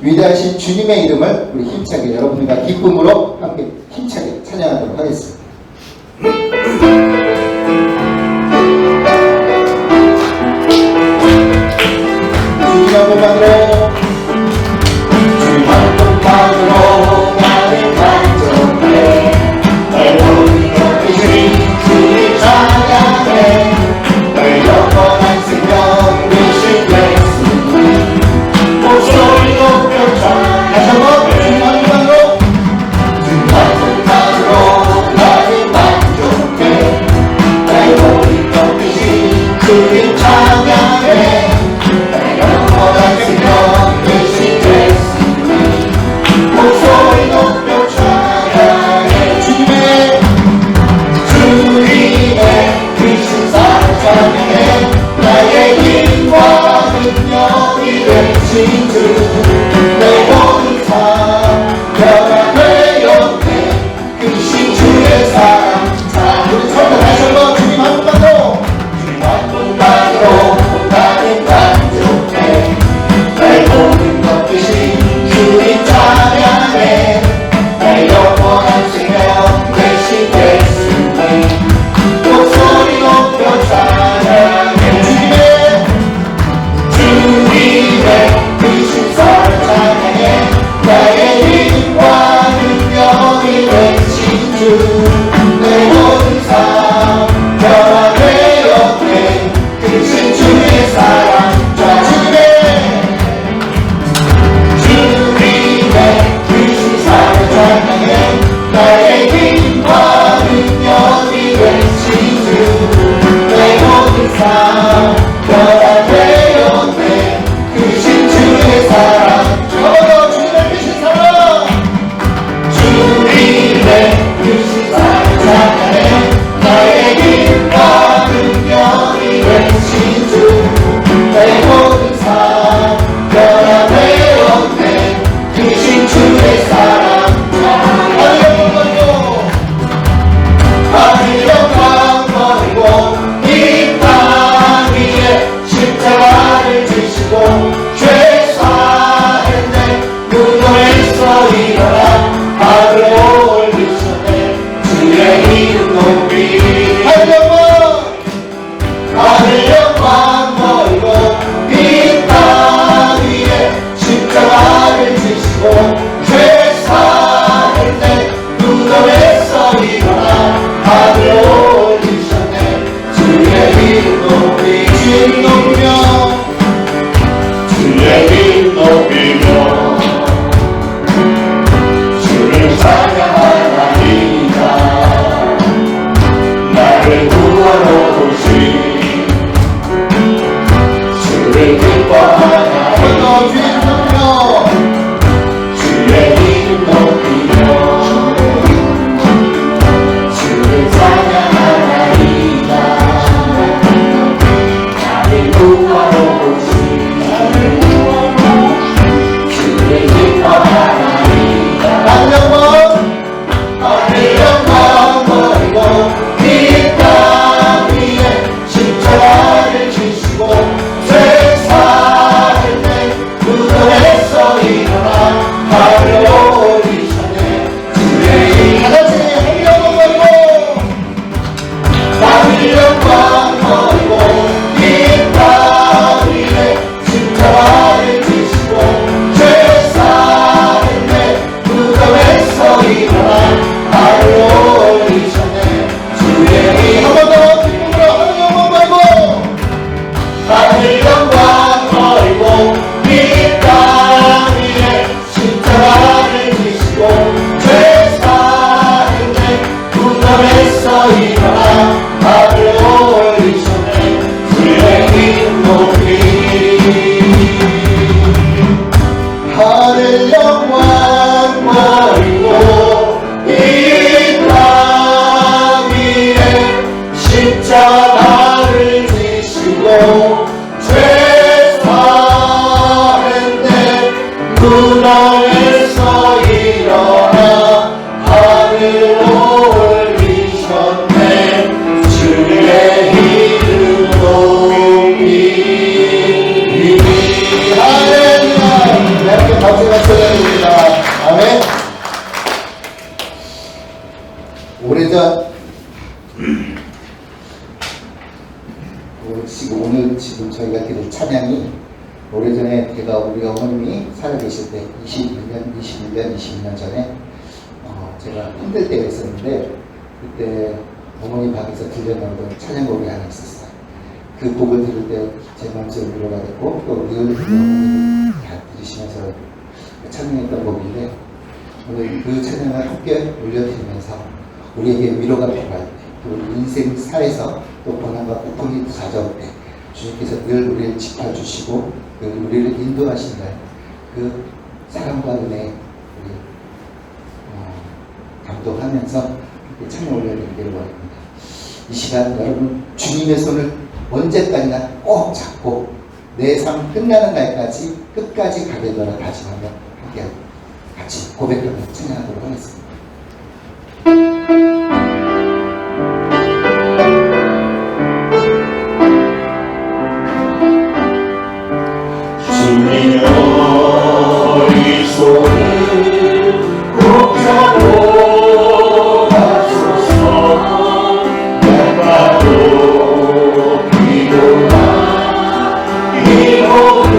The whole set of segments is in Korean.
위대하신 주님의 이름을 우리 힘차게 여러분과 기쁨으로 함께 힘차게 찬양하도록 하겠습니다. 주님 한 번만으로, 주님 한 번만으로 나를 만족해. 날 보니 곁이신 주님 찬양해. 널 영원한 생명 되신 예수님 목소리 높여 찬양해. 다시 한번 주님 한 번만으로, 주님 한 번만으로 나를 만족해. 날 보니 곁이신 주님 찬양해. 영원한 생명 되신 예수님 목소리 높여 찬양해. 주님의 크신 사랑 찬양해. 나의 힘과 능력이 되신 주 내 모든 삶 변화되었네. 크신 주의 사랑 찬양. 우리 처음부터 다시 한번 주님 한 번만으로, 주님 한 번만으로 나는 만족해. 날 모든 것 되신 주님 찬양해. 날 영원한 생명 되신 예수님 목소리 높여 찬양해. 주님의 크신 사랑 찬양해. 나의 힘과 능력이 되신 주 내 모든 삶 변화되었네. 크신 주의 사랑 주님의 크신 사랑 찬양해. 나의 힘과 능력이 되신 주 내 모든 삶 변화되었네. 크신 주의 사랑 저도 주님의 크신 사랑 주님의 크신 사랑 찬양해. 나의 힘과 능력이 되신 주 내 모든 삶 변화되었네. 크신 주의 사랑 하늘 영광 버리고 이 땅 위에 십자가를 지시고 죄 사했네. 무덤에서 일어나 하늘 올리셨네. 주의 이름 높이 하늘 영광 버리고 이 땅 위에 십자가를 지시고 죄 사했네. 무덤에서 일어나 하늘 올리셨네. 주의 이름 높이 주의 이름 높이며 주의 이름 높이며 주를 찬양하나이다. 나를 구하러 오신 주를 기뻐하나이다. 주의 이름 높이며 주를 찬양하나이다. 나를 구하러 오신 주를 기뻐하나이다. 하늘 영광 버리고 이 땅 위에 십자가를 지시고 죄 사했네. 무덤에서 일어나 하늘 올리셨네. 주의 이름 하늘 영광 버리고 이 땅 위에 십자가를 지시고 죄 사했네. 무덤에서 일어나 하늘 올리셨네. 주의 이름 한 번 더 기쁨으로 하늘 영광 버리고 이 땅 위에 십자가를 지시고 죄 사했네. 무덤에서 일어나 하늘 올리셨네. 주의 이름 높이 하늘 영광 버리고 이 땅 위에 십자가를 지시고 죄 사했네. 무덤에서 일어나 하늘 올리셨네. 주의 이름 높이 할렐루야. 어머니 살아계실 때 21년 전에 제가 힘들 때가 있었는데 그때 어머니 방에서 들려나오던 찬양곡이 하나 있었어요. 그 곡을 들을 때 제 마음속에 위로가 됐고 또 늘 어머니 다 들으시면서 찬양했던 곡인데 오늘 그 찬양을 함께 올려드리면서 우리에게 위로가 필요할 때 또 인생사에서 또 고난과 고통이 찾아올 때 주님께서 늘 우리를 지켜주시고 우리를 인도하신다는 그 사랑과 은혜 우리 감동하면서 찬양 올려드리기를 원합니다. 이 시간 여러분 주님의 손을 언제까지나 꼭 잡고 내 삶 끝나는 날까지 끝까지 가겠노라 다짐하며 함께 같이 고백하며 찬양하도록 하겠습니다. 주님 너희 손을 꼭 잡고 가소서. 날마도 기도나 이 몸을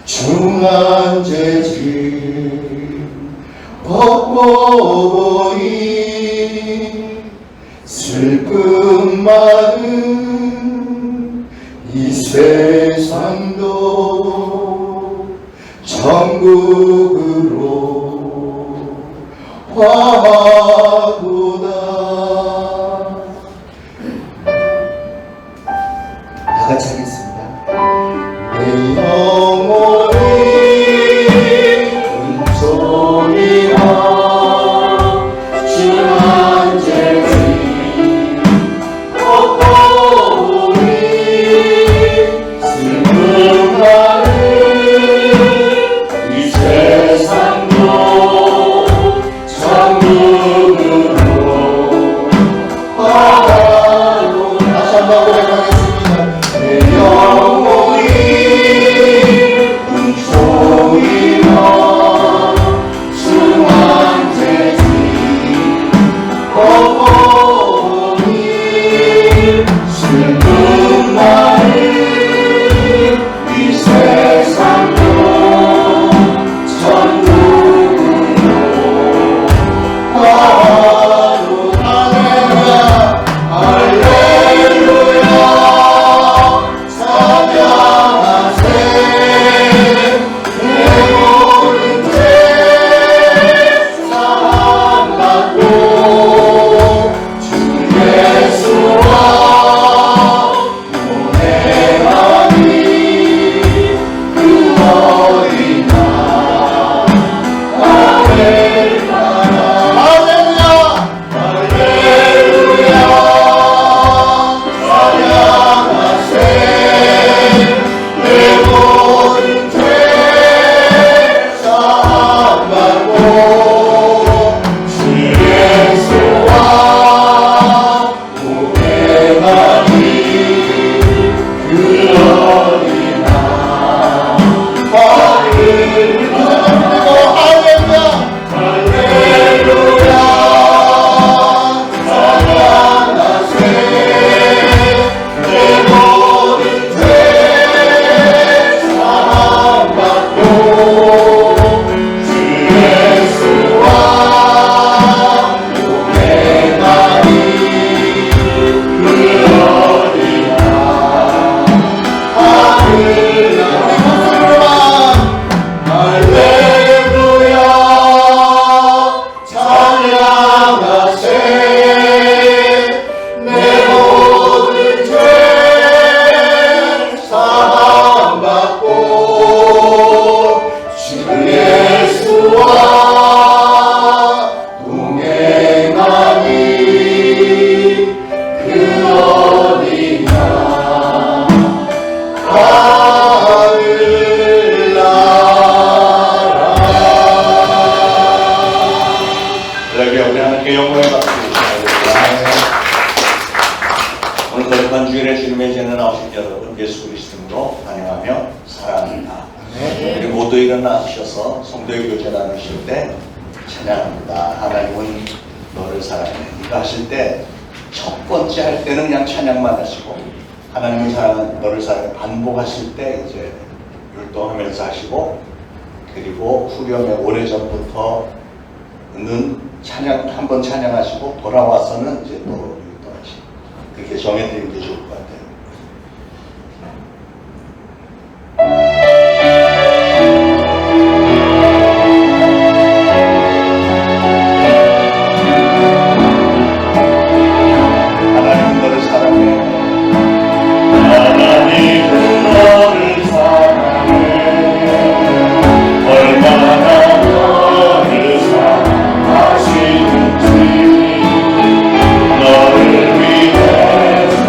중한 죄질 벗고 보니 슬픔 많은 이 세상도 천국으로 화도다. 다 같이 하겠습니다. 내 영혼이 은총이와 중한 죄질 벗고 보니 슬픔 많은 이 세상도 천국으로 화가로. 다시 한번 고백하겠습니다. 내 영혼이 은총이와 중한 죄질 벗고 보니 슬픔 많은 이 세상도 천국으로 화로. 할렐루야 할렐루야 찬양하세. 내 모든 죄 사함받고 주 예수와 동행하니 그 어린 날 할렐루야 할렐루야 할렐루야 찬양하세. 내 모든 죄 사함받고 주 예수와 동행하니 그 어린 날 할렐루야 할렐루야 찬양하세. 내 모든 죄 사함받고 주 예수와 동행하니 그 어린 날 할렐루야. 우리 목소리로만 할렐루야 찬양하세. 내 모든 죄 사함받고 주 예수와 동행하니 그 어린 날 할렐루야. 우리 하나님께 영광의 박수 드립니다. 오늘 거룩한 주일에 주님의 전에 나오신 여러분 예수 그리스도로 환영하며 사랑합니다. 우리 모두 일어나셔서 성도의 교제 나누실 때 찬양합니다. 하나님은 너를 사랑해. 이거 하실 때 첫 번째 할 때는 그냥 찬양만 하시고 하나님을 사랑하는 너를 사랑해 반복하실 때 이제 율동하면서 하시고, 그리고 후렴에 오래전부터는 찬양 한번 찬양하시고 돌아와서는 이제 또 율동하시고, 그렇게 정해드리는 게 좋을 것 같아요. 너를 위해서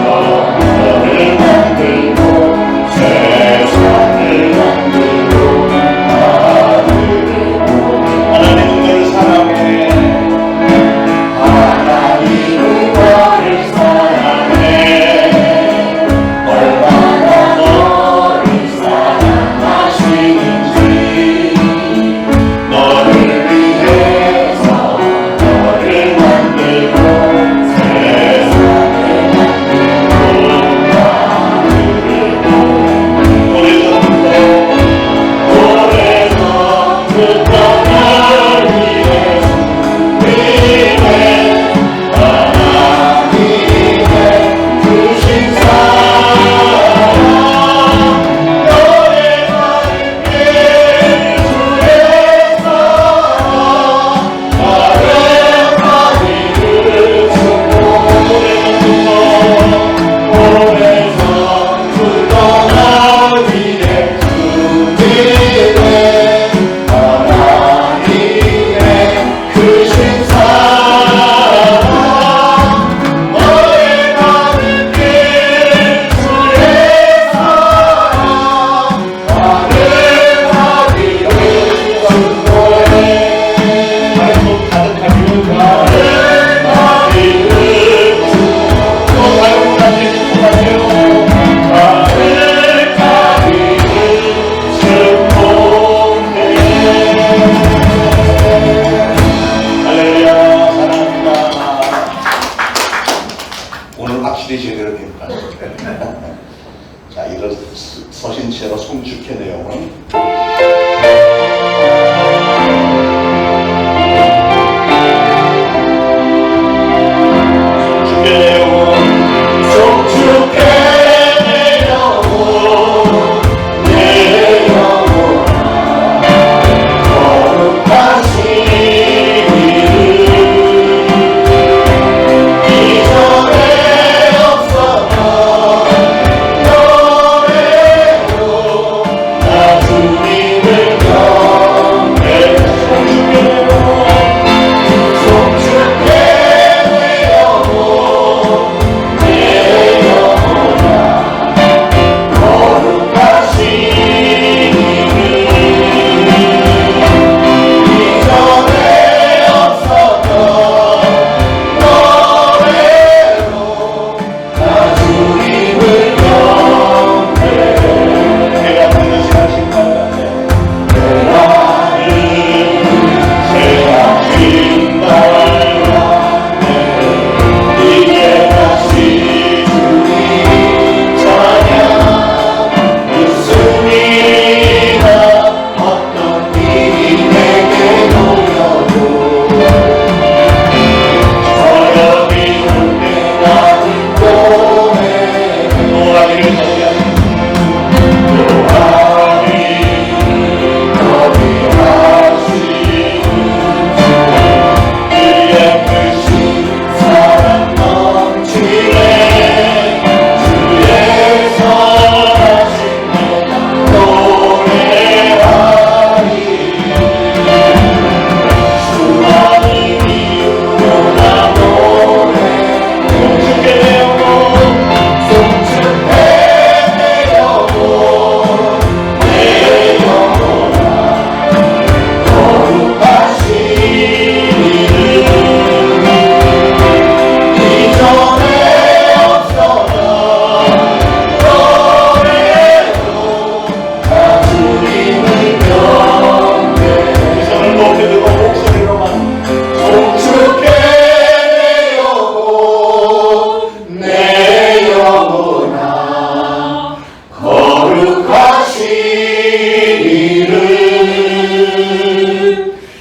우리를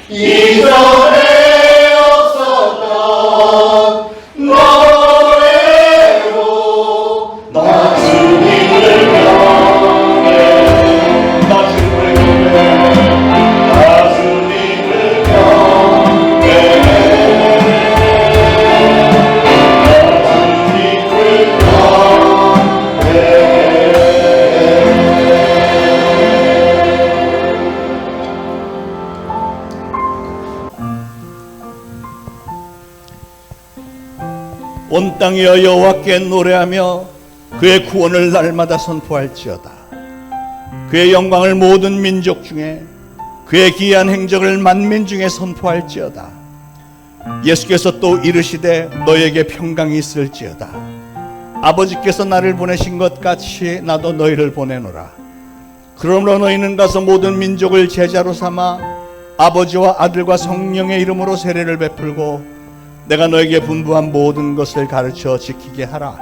이전에 없었던 노래로 나 주님을 경배 나 주님을 경배 나 주님을 경배해 나 주님을 경배해 온 땅이여 여호와께 노래하며 그의 구원을 날마다 선포할지어다. 그의 영광을 모든 민족 중에 그의 기이한 행적을 만민 중에 선포할지어다. 예수께서 또 이르시되 너에게 평강이 있을지어다. 아버지께서 나를 보내신 것 같이 나도 너희를 보내노라. 그러므로 너희는 가서 모든 민족을 제자로 삼아 아버지와 아들과 성령의 이름으로 세례를 베풀고 내가 너에게 분부한 모든 것을 가르쳐 지키게 하라.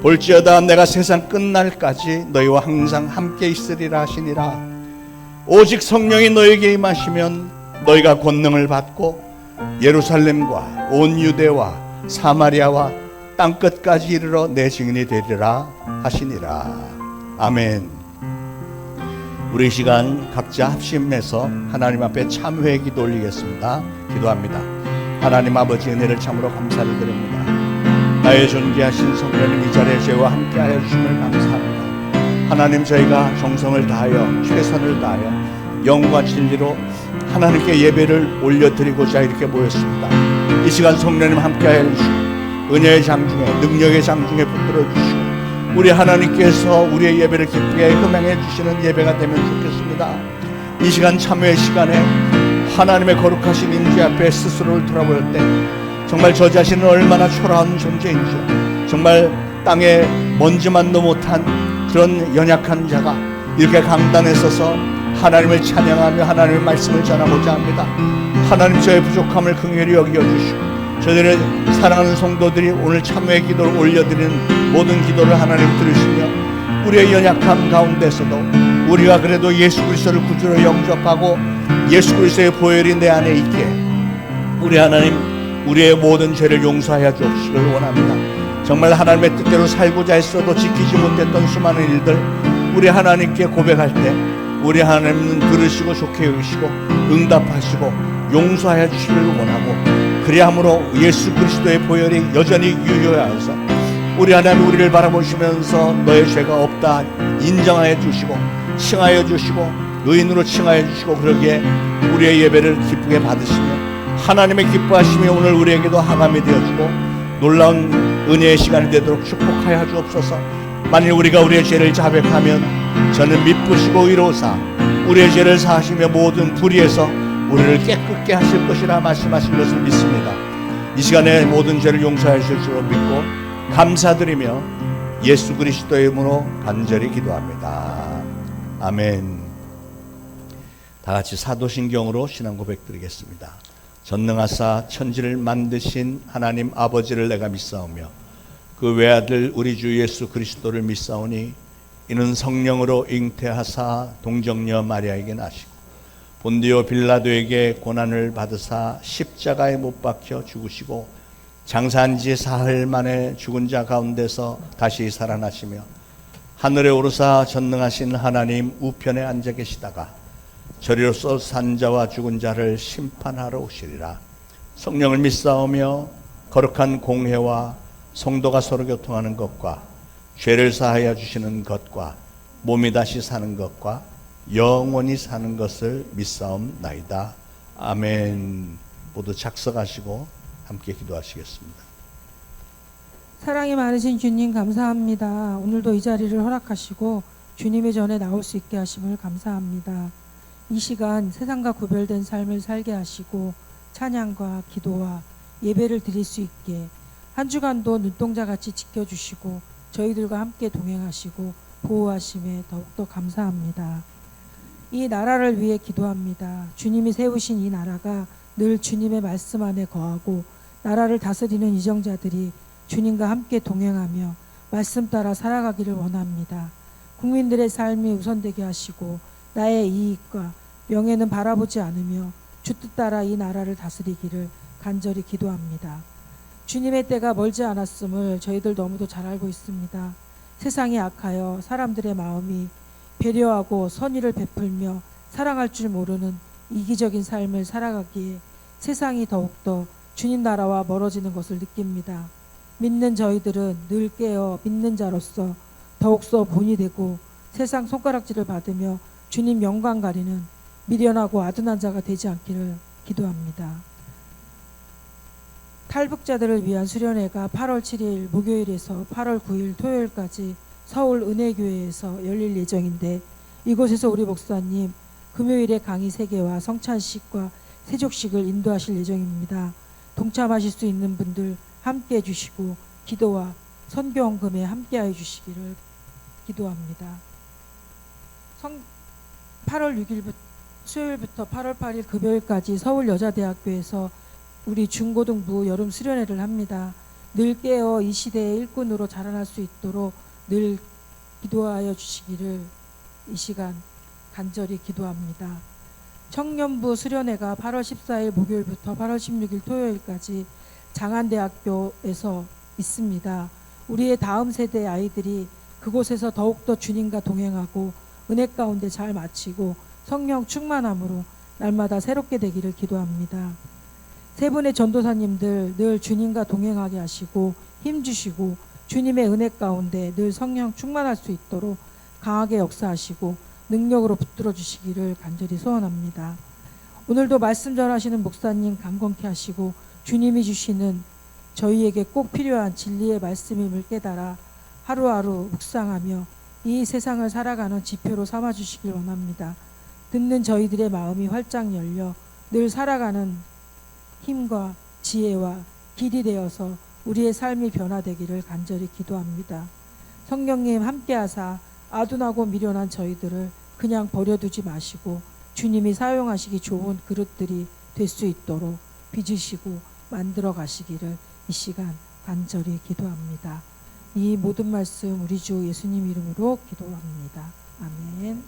볼지어다 내가 세상 끝날까지 너희와 항상 함께 있으리라 하시니라. 오직 성령이 너에게 임하시면 너희가 권능을 받고 예루살렘과 온 유대와 사마리아와 땅끝까지 이르러 내 증인이 되리라 하시니라. 아멘. 우리 시간 각자 합심해서 하나님 앞에 참회 기도 올리겠습니다. 기도합니다. 하나님 아버지 은혜를 참으로 감사를 드립니다. 나의 존귀하신 성령님 이 자리에 저희와 함께하여 주심을 감사합니다. 하나님 저희가 정성을 다하여 최선을 다하여 영과 진리로 하나님께 예배를 올려드리고자 이렇게 모였습니다. 이 시간 성령님 함께하여 주시고 은혜의 장중에 능력의 장중에 붙들어 주시고 우리 하나님께서 우리의 예배를 기쁘게 흠양해 주시는 예배가 되면 좋겠습니다. 이 시간 참회의 시간에 하나님의 거룩하신 임재 앞에 스스로를 돌아볼 때 정말 저 자신은 얼마나 초라한 존재인지 정말 땅에 먼지만도 못한 그런 연약한 자가 이렇게 강단에 서서 하나님을 찬양하며 하나님의 말씀을 전하고자 합니다. 하나님 저의 부족함을 긍휼히 여겨주시고 저희들의 사랑하는 성도들이 오늘 참회의 기도를 올려드리는 모든 기도를 하나님 들으시며 우리의 연약함 가운데서도 우리가 그래도 예수 그리스도를 구주로 영접하고 예수 그리스도의 보혈이 내 안에 있게 우리 하나님 우리의 모든 죄를 용서하여 주시기를 원합니다. 정말 하나님의 뜻대로 살고자 했어도 지키지 못했던 수많은 일들 우리 하나님께 고백할 때 우리 하나님은 들으시고 좋게 여기시고 응답하시고 용서하여 주시기를 원하고 그리함으로 예수 그리스도의 보혈이 여전히 유효하여서 우리 하나님 우리를 바라보시면서 너의 죄가 없다 인정하여 주시고 칭하여 주시고 의인으로 칭하여 주시고 그러기에 우리의 예배를 기쁘게 받으시며 하나님의 기뻐하심이 오늘 우리에게도 하감이 되어주고 놀라운 은혜의 시간이 되도록 축복하여 주옵소서. 만일 우리가 우리의 죄를 자백하면 저는 미쁘시고 의로우사 우리의 죄를 사하시며 모든 불의에서 우리를 깨끗게 하실 것이라 말씀하신 것을 믿습니다. 이 시간에 모든 죄를 용서해 주실 줄 믿고 감사드리며 예수 그리스도의 이름으로 간절히 기도합니다. 아멘. 다 같이 사도신경으로 신앙 고백 드리겠습니다. 전능하사 천지를 만드신 하나님 아버지를 내가 믿사오며 그 외아들 우리 주 예수 그리스도를 믿사오니 이는 성령으로 잉태하사 동정녀 마리아에게 나시고 본디오 빌라도에게 고난을 받으사 십자가에 못 박혀 죽으시고 장사한 지 사흘 만에 죽은 자 가운데서 다시 살아나시며 하늘에 오르사 전능하신 하나님 우편에 앉아 계시다가 저리로서 산 자와 죽은 자를 심판하러 오시리라. 성령을 믿사오며 거룩한 공회와 성도가 서로 교통하는 것과 죄를 사하여 주시는 것과 몸이 다시 사는 것과 영원히 사는 것을 믿사옵나이다. 아멘. 모두 작석하시고 함께 기도하시겠습니다. 사랑이 많으신 주님 감사합니다. 오늘도 이 자리를 허락하시고 주님의 전에 나올 수 있게 하심을 감사합니다. 이 시간 세상과 구별된 삶을 살게 하시고 찬양과 기도와 예배를 드릴 수 있게 한 주간도 눈동자같이 지켜주시고 저희들과 함께 동행하시고 보호하심에 더욱더 감사합니다. 이 나라를 위해 기도합니다. 주님이 세우신 이 나라가 늘 주님의 말씀 안에 거하고 나라를 다스리는 이정자들이 주님과 함께 동행하며 말씀 따라 살아가기를 원합니다. 국민들의 삶이 우선되게 하시고 나의 이익과 명예는 바라보지 않으며 주 뜻 따라 이 나라를 다스리기를 간절히 기도합니다. 주님의 때가 멀지 않았음을 저희들 너무도 잘 알고 있습니다. 세상이 악하여 사람들의 마음이 배려하고 선의를 베풀며 사랑할 줄 모르는 이기적인 삶을 살아가기에 세상이 더욱더 주님 나라와 멀어지는 것을 느낍니다. 믿는 저희들은 늘 깨어 믿는 자로서 더욱더 본이 되고 세상 손가락질을 받으며 주님 영광 가리는 미련하고 아둔한 자가 되지 않기를 기도합니다. 탈북자들을 위한 수련회가 8월 7일 목요일에서 8월 9일 토요일까지 서울 은혜교회에서 열릴 예정인데 이곳에서 우리 목사님 금요일에 강의 3개와 성찬식과 세족식을 인도하실 예정입니다. 동참하실 수 있는 분들 함께 해주시고 기도와 선교헌금에 함께하여 주시기를 기도합니다. 8월 6일부터 수요일부터 8월 8일 금요일까지 서울여자대학교에서 우리 중고등부 여름 수련회를 합니다. 늘 깨어 이 시대의 일꾼으로 자라날 수 있도록 늘 기도하여 주시기를 이 시간 간절히 기도합니다. 청년부 수련회가 8월 14일 목요일부터 8월 16일 토요일까지 장안대학교에서 있습니다. 우리의 다음 세대 아이들이 그곳에서 더욱더 주님과 동행하고 은혜 가운데 잘 마치고 성령 충만함으로 날마다 새롭게 되기를 기도합니다. 세 분의 전도사님들 늘 주님과 동행하게 하시고 힘주시고 주님의 은혜 가운데 늘 성령 충만할 수 있도록 강하게 역사하시고 능력으로 붙들어 주시기를 간절히 소원합니다. 오늘도 말씀 전하시는 목사님 강건케 하시고 주님이 주시는 저희에게 꼭 필요한 진리의 말씀임을 깨달아 하루하루 묵상하며 이 세상을 살아가는 지표로 삼아 주시길 원합니다. 듣는 저희들의 마음이 활짝 열려 늘 살아가는 힘과 지혜와 길이 되어서 우리의 삶이 변화되기를 간절히 기도합니다. 성령님 함께하사 아둔하고 미련한 저희들을 그냥 버려두지 마시고 주님이 사용하시기 좋은 그릇들이 될 수 있도록 빚으시고 만들어 가시기를 이 시간 간절히 기도합니다. 이 모든 말씀 우리 주 예수님 이름으로 기도합니다. 아멘.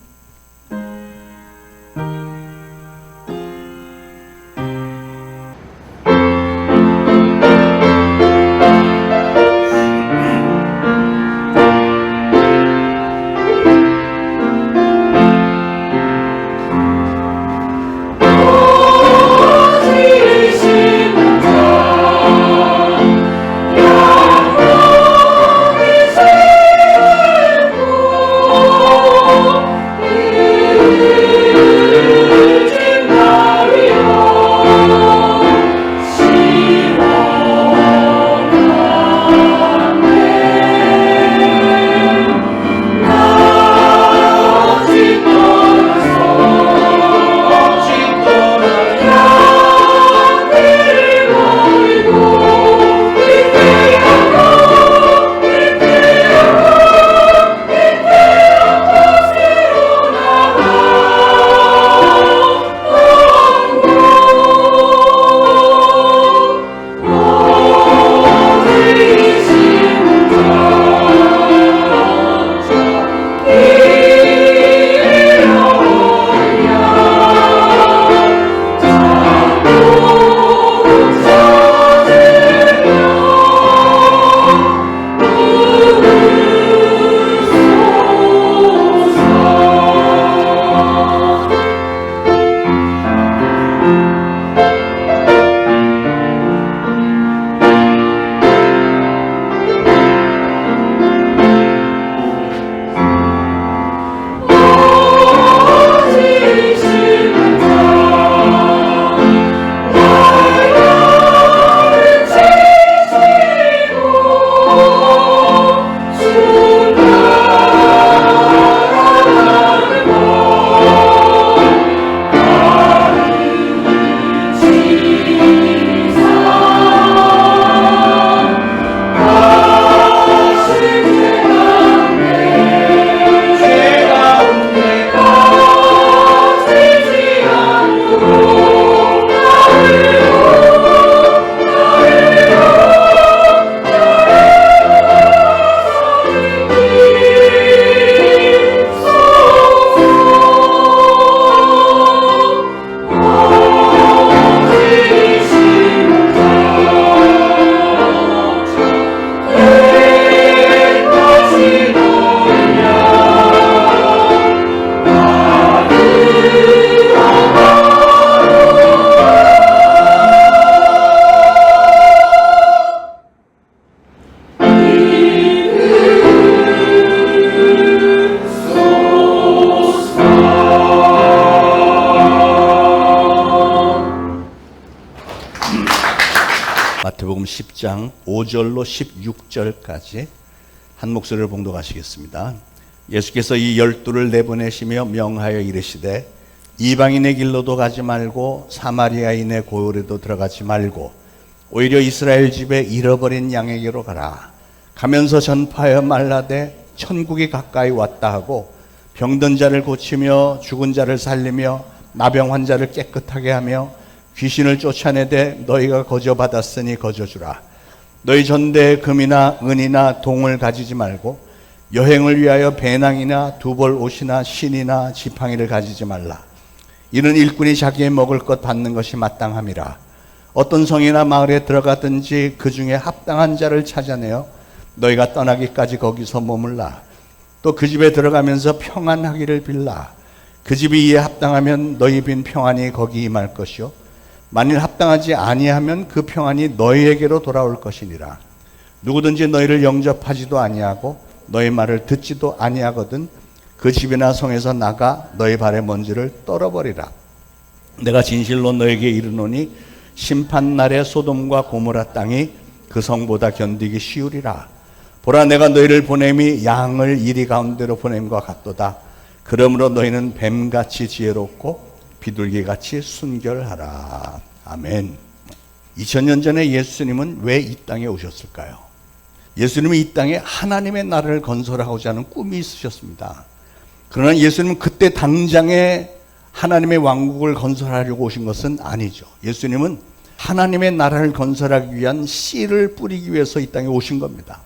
마태복음 10장 5절로 16절까지 한 목소리를 봉독하시겠습니다. 예수께서 이 12를 내보내시며 명하여 이르시되 이방인의 길로도 가지 말고 사마리아인의 고을에도 들어가지 말고 오히려 이스라엘 집에 잃어버린 양에게로 가라. 가면서 전파하여 말라되 천국이 가까이 왔다 하고 병든 자를 고치며 죽은 자를 살리며 나병 환자를 깨끗하게 하며 귀신을 쫓아내되 너희가 거저받았으니 거저주라. 너희 전대에 금이나 은이나 동을 가지지 말고 여행을 위하여 배낭이나 두벌 옷이나 신이나 지팡이를 가지지 말라. 이는 일꾼이 자기의 먹을 것 받는 것이 마땅함이라. 어떤 성이나 마을에 들어가든지 그 중에 합당한 자를 찾아내어 너희가 떠나기까지 거기서 머물라. 또 그 집에 들어가면서 평안하기를 빌라. 그 집이 이에 합당하면 너희 빈 평안이 거기 임할 것이요 만일 합당하지 아니하면 그 평안이 너희에게로 돌아올 것이니라. 누구든지 너희를 영접하지도 아니하고 너희 말을 듣지도 아니하거든 그 집이나 성에서 나가 너희 발의 먼지를 떨어버리라. 내가 진실로 너에게 이르노니 심판날에 소돔과 고모라 땅이 그 성보다 견디기 쉬우리라. 보라, 내가 너희를 보냄이 양을 이리 가운데로 보냄과 같도다. 그러므로 너희는 뱀같이 지혜롭고 비둘기같이 순결하라. 아멘. 2000년 전에 예수님은 왜 이 땅에 오셨을까요? 예수님은 이 땅에 하나님의 나라를 건설하고자 하는 꿈이 있으셨습니다. 그러나 예수님은 그때 당장에 하나님의 왕국을 건설하려고 오신 것은 아니죠. 예수님은 하나님의 나라를 건설하기 위한 씨를 뿌리기 위해서 이 땅에 오신 겁니다.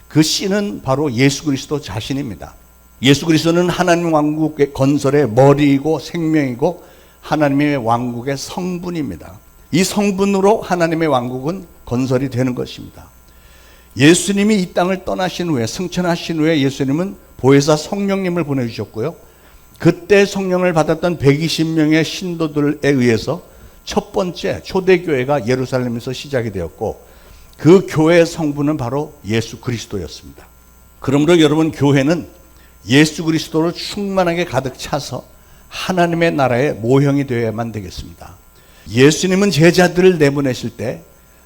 그 씨는 바로 예수 그리스도 자신입니다. 예수 그리스도는 하나님 왕국의 건설의 머리이고 생명이고 하나님의 왕국의 성분입니다. 이 성분으로 하나님의 왕국은 건설이 되는 것입니다. 예수님이 이 땅을 떠나신 후에 승천하신 후에 예수님은 보혜사 성령님을 보내주셨고요. 그때 성령을 받았던 120명의 신도들에 의해서 첫 번째 초대교회가 예루살렘에서 시작이 되었고 그 교회의 성분은 바로 예수 그리스도였습니다. 그러므로 여러분, 교회는 예수 그리스도로 충만하게 가득 차서 하나님의 나라의 모형이 되어야만 되겠습니다. 예수님은 제자들을 내보내실 때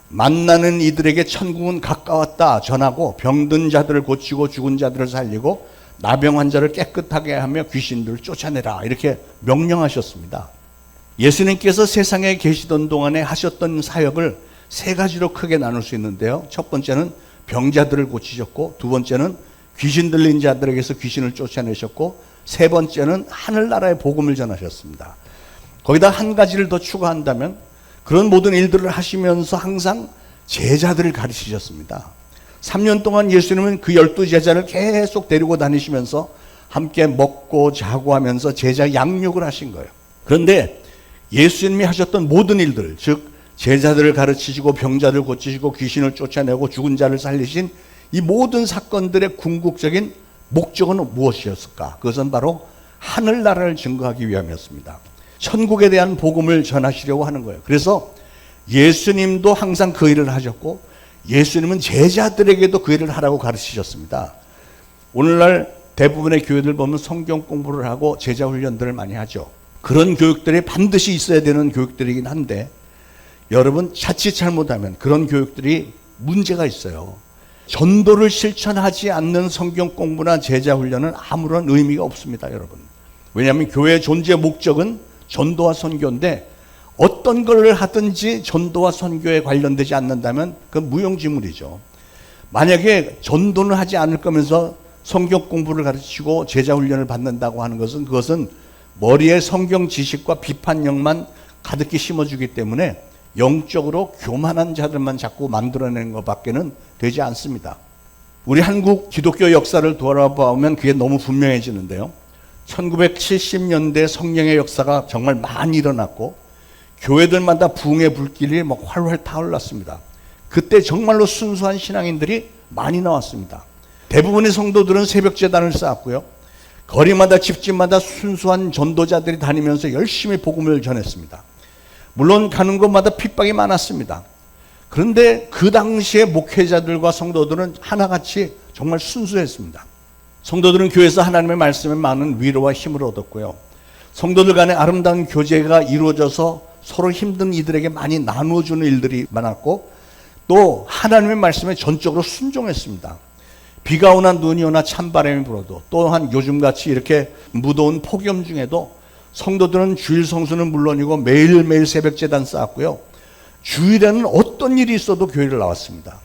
만나는 이들에게 천국은 가까웠다 전하고 병든 자들을 고치고 죽은 자들을 살리고 나병 환자를 깨끗하게 하며 귀신들을 쫓아내라 이렇게 명령하셨습니다. 예수님께서 세상에 계시던 동안에 하셨던 사역을 세 가지로 크게 나눌 수 있는데요. 첫 번째는 병자들을 고치셨고, 두 번째는 귀신 들린 자들에게서 귀신을 쫓아내셨고, 세 번째는 하늘나라의 복음을 전하셨습니다. 거기다 한 가지를 더 추가한다면 그런 모든 일들을 하시면서 항상 제자들을 가르치셨습니다. 3년 동안 예수님은 그 12제자를 계속 데리고 다니시면서 함께 먹고 자고 하면서 제자 양육을 하신 거예요. 그런데 예수님이 하셨던 모든 일들, 즉 제자들을 가르치시고 병자를 고치시고 귀신을 쫓아내고 죽은 자를 살리신 이 모든 사건들의 궁극적인 목적은 무엇이었을까? 그것은 바로 하늘나라를 증거하기 위함이었습니다. 천국에 대한 복음을 전하시려고 하는 거예요. 그래서 예수님도 항상 그 일을 하셨고 예수님은 제자들에게도 그 일을 하라고 가르치셨습니다. 오늘날 대부분의 교회들 보면 성경 공부를 하고 제자 훈련들을 많이 하죠. 그런 교육들이 반드시 있어야 되는 교육들이긴 한데 여러분, 자칫 잘못하면 그런 교육들이 문제가 있어요. 전도를 실천하지 않는 성경 공부나 제자 훈련은 아무런 의미가 없습니다, 여러분. 왜냐하면 교회의 존재 목적은 전도와 선교인데 어떤 걸 하든지 전도와 선교에 관련되지 않는다면 그건 무용지물이죠. 만약에 전도는 하지 않을 거면서 성경 공부를 가르치고 제자 훈련을 받는다고 하는 것은 그것은 머리에 성경 지식과 비판력만 가득히 심어주기 때문에 영적으로 교만한 자들만 자꾸 만들어내는 것밖에는 되지 않습니다. 우리 한국 기독교 역사를 돌아보면 그게 너무 분명해지는데요. 1970년대 성령의 역사가 정말 많이 일어났고 교회들마다 부흥의 불길이 막 활활 타올랐습니다. 그때 정말로 순수한 신앙인들이 많이 나왔습니다. 대부분의 성도들은 새벽 제단을 쌓았고요. 거리마다 집집마다 순수한 전도자들이 다니면서 열심히 복음을 전했습니다. 물론 가는 곳마다 핍박이 많았습니다. 그런데 그 당시에 목회자들과 성도들은 하나같이 정말 순수했습니다. 성도들은 교회에서 하나님의 말씀에 많은 위로와 힘을 얻었고요. 성도들 간의 아름다운 교제가 이루어져서 서로 힘든 이들에게 많이 나누어주는 일들이 많았고 또 하나님의 말씀에 전적으로 순종했습니다. 비가 오나 눈이 오나 찬바람이 불어도, 또한 요즘같이 이렇게 무더운 폭염 중에도 성도들은 주일 성수는 물론이고 매일매일 새벽 제단 쌓았고요. 주일에는 어떤 일이 있어도 교회를 나왔습니다.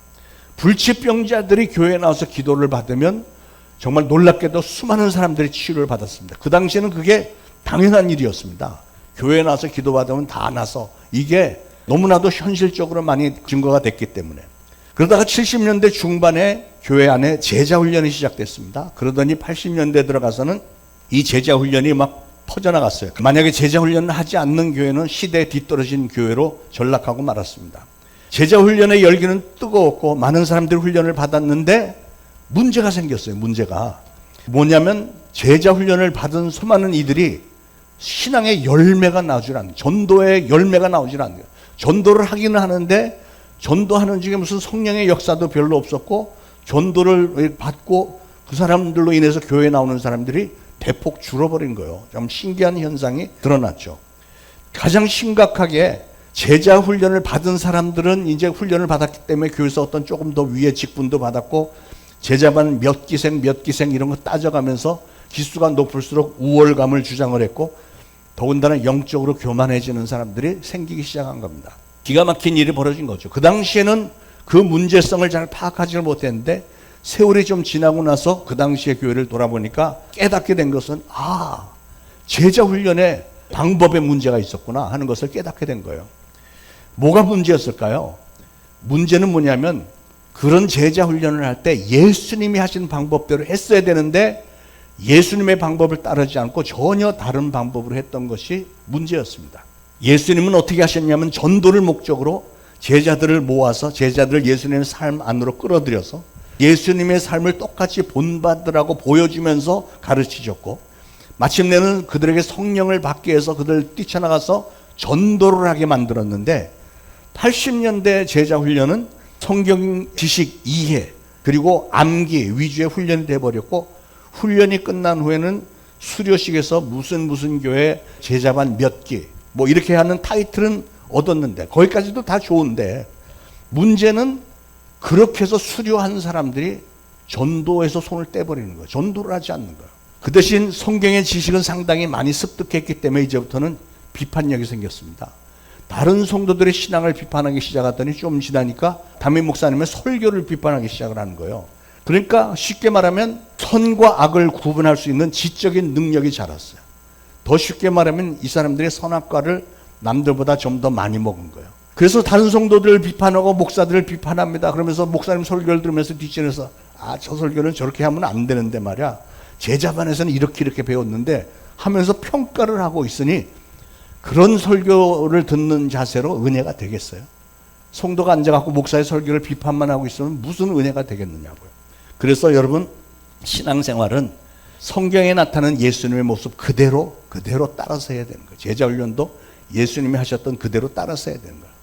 불치병자들이 교회에 나와서 기도를 받으면 정말 놀랍게도 수많은 사람들이 치유를 받았습니다. 그 당시에는 그게 당연한 일이었습니다. 교회에 나와서 기도받으면 다 나서, 이게 너무나도 현실적으로 많이 증거가 됐기 때문에. 그러다가 70년대 중반에 교회 안에 제자훈련이 시작됐습니다. 그러더니 80년대 들어가서는 이 제자훈련이 막 퍼져나갔어요. 만약에 제자훈련을 하지 않는 교회는 시대에 뒤떨어진 교회로 전락하고 말았습니다. 제자훈련의 열기는 뜨거웠고 많은 사람들이 훈련을 받았는데 문제가 생겼어요. 문제가 뭐냐면 제자훈련을 받은 수많은 이들이 신앙의 열매가 나오질 않아요. 전도의 열매가 나오질 않아요. 전도를 하기는 하는데 전도하는 중에 무슨 성령의 역사도 별로 없었고, 전도를 받고 그 사람들로 인해서 교회에 나오는 사람들이 대폭 줄어버린 거예요. 좀 신기한 현상이 드러났죠. 가장 심각하게 제자 훈련을 받은 사람들은 이제 훈련을 받았기 때문에 교회에서 어떤 조금 더 위의 직분도 받았고, 제자반 몇 기생 이런 거 따져가면서 기수가 높을수록 우월감을 주장을 했고, 더군다나 영적으로 교만해지는 사람들이 생기기 시작한 겁니다. 기가 막힌 일이 벌어진 거죠. 그 당시에는 그 문제성을 잘 파악하지 못했는데 세월이 좀 지나고 나서 그 당시의 교회를 돌아보니까 깨닫게 된 것은, 제자 훈련에 방법에 문제가 있었구나 하는 것을 깨닫게 된 거예요. 뭐가 문제였을까요? 문제는 뭐냐면, 그런 제자 훈련을 할 때 예수님이 하신 방법대로 했어야 되는데 예수님의 방법을 따르지 않고 전혀 다른 방법으로 했던 것이 문제였습니다. 예수님은 어떻게 하셨냐면, 전도를 목적으로 제자들을 모아서 제자들을 예수님의 삶 안으로 끌어들여서 예수님의 삶을 똑같이 본받으라고 보여주면서 가르치셨고, 마침내는 그들에게 성령을 받게 해서 그들을 뛰쳐나가서 전도를 하게 만들었는데, 80년대 제자 훈련은 성경 지식 이해 그리고 암기 위주의 훈련이 되어버렸고, 훈련이 끝난 후에는 수료식에서 무슨 교회 제자반 몇 기 뭐 이렇게 하는 타이틀은 얻었는데, 거기까지도 다 좋은데, 문제는 그렇게 해서 수료한 사람들이 전도에서 손을 떼버리는 거예요. 전도를 하지 않는 거예요. 그 대신 성경의 지식은 상당히 많이 습득했기 때문에 이제부터는 비판력이 생겼습니다. 다른 성도들의 신앙을 비판하기 시작하더니 좀 지나니까 담임 목사님의 설교를 비판하기 시작을 하는 거예요. 그러니까 쉽게 말하면 선과 악을 구분할 수 있는 지적인 능력이 자랐어요. 더 쉽게 말하면 이 사람들의 선악과를 남들보다 좀 더 많이 먹은 거예요. 그래서 다른 성도들을 비판하고 목사들을 비판합니다. 그러면서 목사님 설교를 들으면서 뒷전에서, 저 설교는 저렇게 하면 안 되는데 말이야, 제자반에서는 이렇게 배웠는데 하면서 평가를 하고 있으니, 그런 설교를 듣는 자세로 은혜가 되겠어요? 성도가 앉아갖고 목사의 설교를 비판만 하고 있으면 무슨 은혜가 되겠느냐고요. 그래서 여러분, 신앙생활은 성경에 나타나는 예수님의 모습 그대로 따라서 해야 되는 거예요. 제자훈련도 예수님이 하셨던 그대로 따라서 해야 되는 거예요.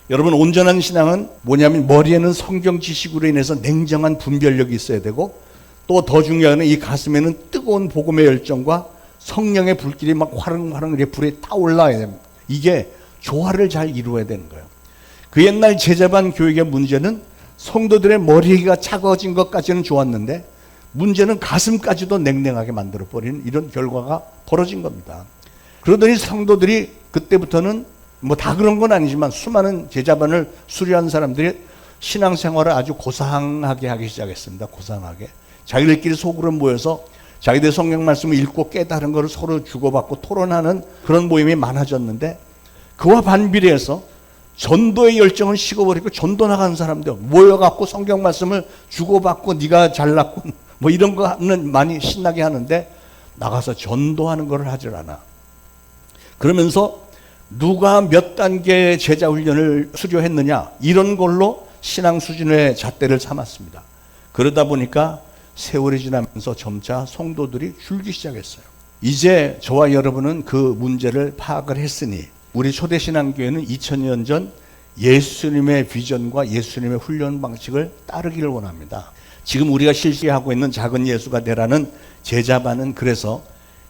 여러분, 온전한 신앙은 뭐냐면, 머리에는 성경 지식으로 인해서 냉정한 분별력이 있어야 되고, 또 더 중요한 건 이 가슴에는 뜨거운 복음의 열정과 성령의 불길이 막 화릉화릉 이렇게 불에 타올라야 됩니다. 이게 조화를 잘 이루어야 되는 거예요. 그 옛날 제자반 교육의 문제는 성도들의 머리가 차가워진 것까지는 좋았는데, 문제는 가슴까지도 냉랭하게 만들어버리는 이런 결과가 벌어진 겁니다. 그러더니 성도들이 그때부터는 뭐 다 그런 건 아니지만 수많은 제자반을 수료한 사람들이 신앙생활을 아주 고상하게 하기 시작했습니다. 고상하게. 자기들끼리 속으로 모여서 자기들 성경 말씀을 읽고 깨달은 것을 서로 주고받고 토론하는 그런 모임이 많아졌는데, 그와 반비례해서 전도의 열정은 식어버리고 전도 나가는 사람들 모여갖고 성경 말씀을 주고받고 네가 잘났군 뭐 이런 거는 많이 신나게 하는데, 나가서 전도하는 걸 하질 않아. 그러면서 누가 몇 단계의 제자 훈련을 수료했느냐, 이런 걸로 신앙 수준의 잣대를 삼았습니다. 그러다 보니까 세월이 지나면서 점차 성도들이 줄기 시작했어요. 이제 저와 여러분은 그 문제를 파악을 했으니, 우리 초대신앙교회는 2000년 전 예수님의 비전과 예수님의 훈련 방식을 따르기를 원합니다. 지금 우리가 실시하고 있는 작은 예수가 되라는 제자반은 그래서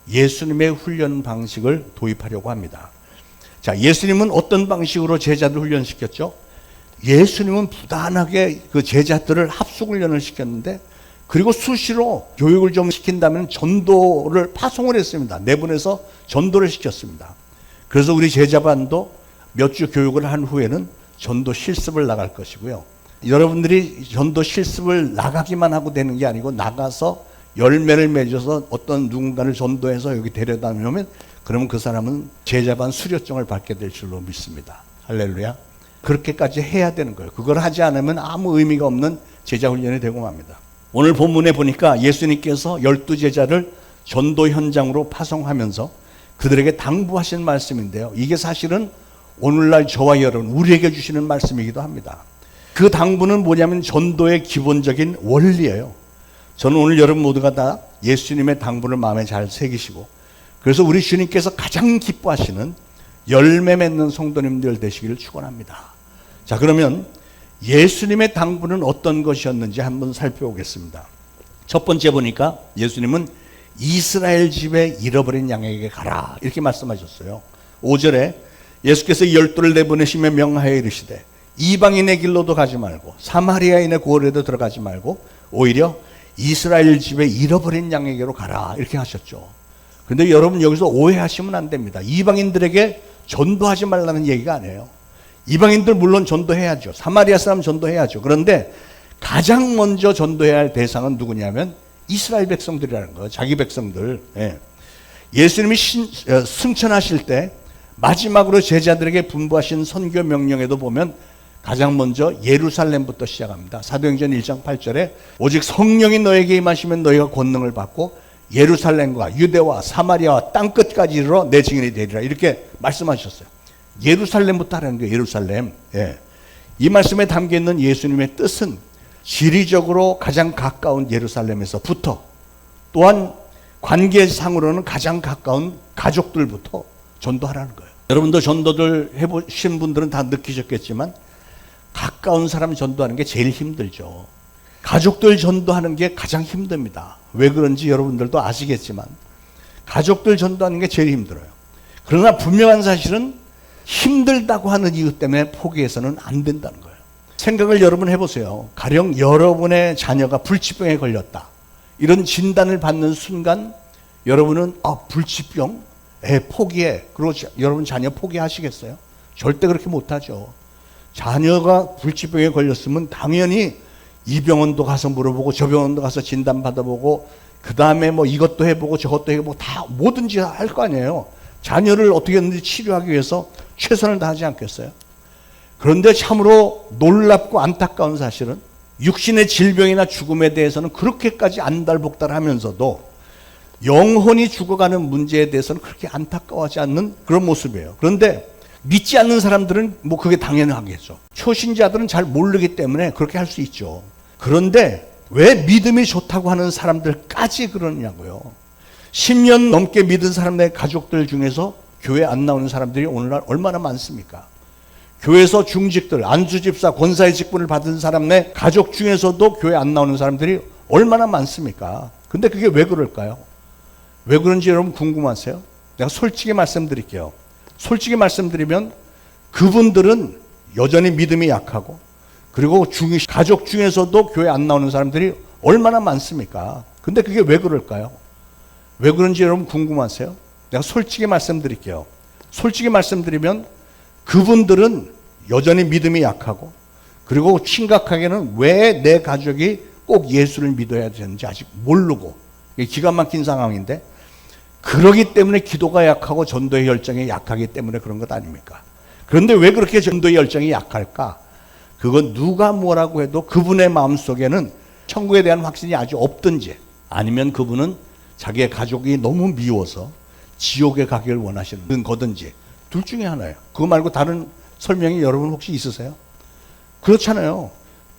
예수님의 훈련 방식을 도입하려고 합니다. 자, 예수님은 어떤 방식으로 제자들 훈련시켰죠? 예수님은 부단하게 그 제자들을 합숙훈련을 시켰는데, 그리고 수시로 교육을 좀 시킨다면 전도를 파송을 했습니다. 내보내서 전도를 시켰습니다. 그래서 우리 제자반도 몇 주 교육을 한 후에는 전도 실습을 나갈 것이고요. 여러분들이 전도 실습을 나가기만 하고 되는 게 아니고 나가서 열매를 맺어서 어떤 누군가를 전도해서 여기 데려다 놓으면, 그러면 그 사람은 제자반 수료증을 받게 될 줄로 믿습니다. 할렐루야. 그렇게까지 해야 되는 거예요. 그걸 하지 않으면 아무 의미가 없는 제자 훈련이 되고 맙니다. 오늘 본문에 보니까 예수님께서 12제자를 전도 현장으로 파송하면서 그들에게 당부하신 말씀인데요. 이게 사실은 오늘날 저와 여러분, 우리에게 주시는 말씀이기도 합니다. 그 당부는 뭐냐면 전도의 기본적인 원리예요. 저는 오늘 여러분 모두가 다 예수님의 당부를 마음에 잘 새기시고, 그래서 우리 주님께서 가장 기뻐하시는 열매 맺는 성도님들 되시기를 축원합니다. 자, 그러면 예수님의 당부는 어떤 것이었는지 한번 살펴보겠습니다. 첫 번째 보니까 예수님은 이스라엘 집에 잃어버린 양에게 가라 이렇게 말씀하셨어요. 5절에 예수께서 12를 내보내시며 명하여 이르시되 이방인의 길로도 가지 말고 사마리아인의 고을에도 들어가지 말고 오히려 이스라엘 집에 잃어버린 양에게로 가라 이렇게 하셨죠. 그런데 여러분 여기서 오해하시면 안 됩니다. 이방인들에게 전도하지 말라는 얘기가 아니에요. 이방인들 물론 전도해야죠. 사마리아 사람 전도해야죠. 그런데 가장 먼저 전도해야 할 대상은 누구냐면 이스라엘 백성들이라는 거예요. 자기 백성들. 예수님이 승천하실 때 마지막으로 제자들에게 분부하신 선교 명령에도 보면 가장 먼저 예루살렘부터 시작합니다. 사도행전 1장 8절에 오직 성령이 너에게 임하시면 너희가 권능을 받고 예루살렘과 유대와 사마리아와 땅끝까지 이르러 내 증인이 되리라 이렇게 말씀하셨어요. 예루살렘부터 하라는 거예요. 예루살렘. 이 말씀에 담겨있는 예수님의 뜻은 지리적으로 가장 가까운 예루살렘에서부터, 또한 관계상으로는 가장 가까운 가족들부터 전도하라는 거예요. 여러분도 전도들 해보신 분들은 다 느끼셨겠지만 가까운 사람 전도하는 게 제일 힘들죠. 가족들 전도하는 게 가장 힘듭니다. 왜 그런지 여러분들도 아시겠지만 가족들 전도하는 게 제일 힘들어요. 그러나 분명한 사실은 힘들다고 하는 이유 때문에 포기해서는 안 된다는 거예요. 생각을 여러분 해보세요. 가령 여러분의 자녀가 불치병에 걸렸다, 이런 진단을 받는 순간 여러분은 불치병? 포기해. 그리고 여러분 자녀 포기하시겠어요? 절대 그렇게 못하죠. 자녀가 불치병에 걸렸으면 당연히 이 병원도 가서 물어보고 저 병원도 가서 진단 받아보고 그 다음에 뭐 이것도 해보고 저것도 해보고 다 뭐든지 할 거 아니에요. 자녀를 어떻게든지 치료하기 위해서 최선을 다하지 않겠어요? 그런데 참으로 놀랍고 안타까운 사실은 육신의 질병이나 죽음에 대해서는 그렇게까지 안달복달하면서도 영혼이 죽어가는 문제에 대해서는 그렇게 안타까워하지 않는 그런 모습이에요. 그런데 믿지 않는 사람들은 뭐 그게 당연하겠죠. 초신자들은 잘 모르기 때문에 그렇게 할 수 있죠. 그런데 왜 믿음이 좋다고 하는 사람들까지 그러냐고요. 10년 넘게 믿은 사람의 가족들 중에서 교회 안 나오는 사람들이 오늘날 얼마나 많습니까? 교회에서 중직들, 안수집사, 권사의 직분을 받은 사람의 가족 중에서도 교회 안 나오는 사람들이 얼마나 많습니까? 근데 그게 왜 그럴까요? 왜 그런지 여러분 궁금하세요? 내가 솔직히 말씀드릴게요. 솔직히 말씀드리면 그분들은 여전히 믿음이 약하고, 그리고 가족 중에서도 교회 안 나오는 사람들이 얼마나 많습니까? 근데 그게 왜 그럴까요? 왜 그런지 여러분 궁금하세요? 내가 솔직히 말씀드릴게요. 솔직히 말씀드리면 그분들은 여전히 믿음이 약하고, 그리고 심각하게는 왜 내 가족이 꼭 예수를 믿어야 되는지 아직 모르고, 기가 막힌 상황인데, 그러기 때문에 기도가 약하고 전도의 열정이 약하기 때문에 그런 것 아닙니까? 그런데 왜 그렇게 전도의 열정이 약할까? 그건 누가 뭐라고 해도 그분의 마음속에는 천국에 대한 확신이 아주 없든지, 아니면 그분은 자기의 가족이 너무 미워서 지옥에 가기를 원하시는 거든지, 둘 중에 하나예요. 그거 말고 다른 설명이 여러분 혹시 있으세요? 그렇잖아요.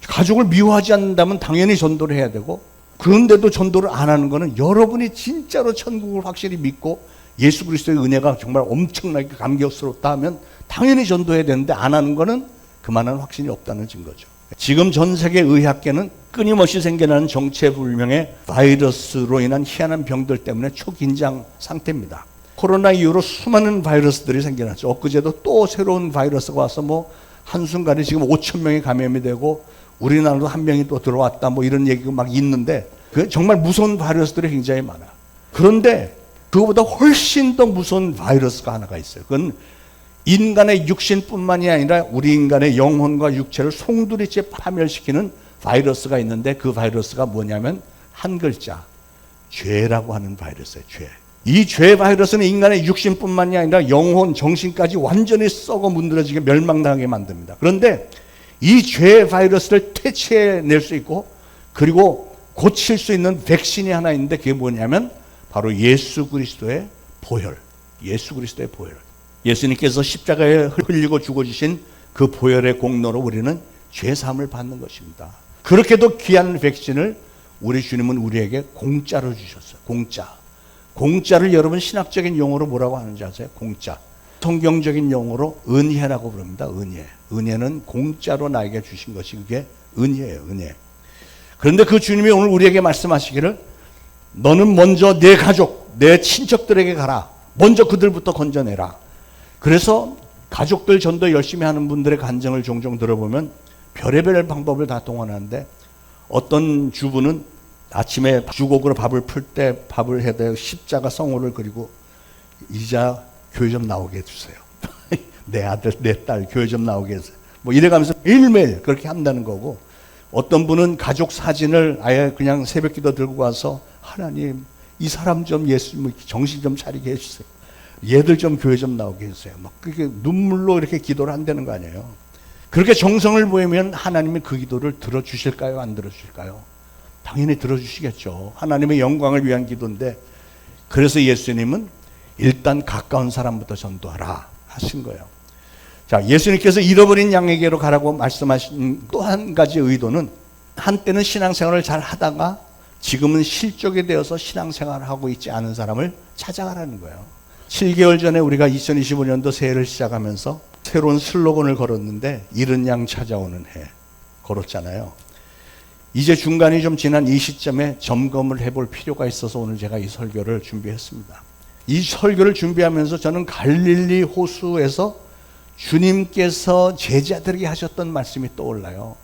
가족을 미워하지 않는다면 당연히 전도를 해야 되고, 그런데도 전도를 안 하는 거는 여러분이 진짜로 천국을 확실히 믿고 예수 그리스도의 은혜가 정말 엄청나게 감격스럽다 하면 당연히 전도해야 되는데 안 하는 거는 그만한 확신이 없다는 증거죠. 지금 전 세계 의학계는 끊임없이 생겨나는 정체불명의 바이러스로 인한 희한한 병들 때문에 초긴장 상태입니다. 코로나 이후로 수많은 바이러스들이 생겨났죠. 엊그제도 또 새로운 바이러스가 와서 뭐 한순간에 지금 5천 명이 감염이 되고 우리나라도 한 명이 또 들어왔다 뭐 이런 얘기가 막 있는데 그 정말 무서운 바이러스들이 굉장히 많아. 그런데 그거보다 훨씬 더 무서운 바이러스가 하나가 있어요. 그건 인간의 육신뿐만이 아니라 우리 인간의 영혼과 육체를 송두리째 파멸시키는 바이러스가 있는데 그 바이러스가 뭐냐면 한 글자, 죄라고 하는 바이러스예요. 죄. 이 죄 바이러스는 인간의 육신뿐만이 아니라 영혼, 정신까지 완전히 썩어 문드러지게 멸망당하게 만듭니다. 그런데 이 죄 바이러스를 퇴치해낼 수 있고 그리고 고칠 수 있는 백신이 하나 있는데 그게 뭐냐면 바로 예수 그리스도의 보혈. 예수 그리스도의 보혈. 예수님께서 십자가에 흘리고 죽어주신 그 보혈의 공로로 우리는 죄사함을 받는 것입니다. 그렇게도 귀한 백신을 우리 주님은 우리에게 공짜로 주셨어요. 공짜. 공짜를 여러분 신학적인 용어로 뭐라고 하는지 아세요? 공짜. 성경적인 용어로 은혜라고 부릅니다. 은혜. 은혜는 공짜로 나에게 주신 것이 그게 은혜예요. 은혜. 그런데 그 주님이 오늘 우리에게 말씀하시기를 너는 먼저 내 가족, 내 친척들에게 가라. 먼저 그들부터 건져내라. 그래서 가족들 전도 열심히 하는 분들의 간증을 종종 들어보면 별의별 방법을 다 동원하는데 어떤 주부는 아침에 주걱으로 밥을 풀 때 밥을 해야 돼요. 십자가 성호를 그리고 이자 교회 좀 나오게 해주세요. 내 아들, 내 딸 교회 좀 나오게 해주세요. 뭐 이래가면서 매일매일 그렇게 한다는 거고 어떤 분은 가족 사진을 아예 그냥 새벽기도 들고 가서 하나님 이 사람 좀 예수 정신 좀 차리게 해주세요. 얘들 좀 교회 좀 나오게 해주세요. 막 그렇게 눈물로 이렇게 기도를 한다는 거 아니에요. 그렇게 정성을 보이면 하나님이 그 기도를 들어주실까요? 안 들어주실까요? 당연히 들어주시겠죠. 하나님의 영광을 위한 기도인데 그래서 예수님은 일단 가까운 사람부터 전도하라 하신 거예요. 자, 예수님께서 잃어버린 양에게로 가라고 말씀하신 또 한 가지 의도는 한때는 신앙생활을 잘 하다가 지금은 실족이 되어서 신앙생활을 하고 있지 않은 사람을 찾아가라는 거예요. 7개월 전에 우리가 2025년도 새해를 시작하면서 새로운 슬로건을 걸었는데 잃은 양 찾아오는 해 걸었잖아요. 이제 중간이 좀 지난 이 시점에 점검을 해볼 필요가 있어서 오늘 제가 이 설교를 준비했습니다. 이 설교를 준비하면서 저는 갈릴리 호수에서 주님께서 제자들에게 하셨던 말씀이 떠올라요.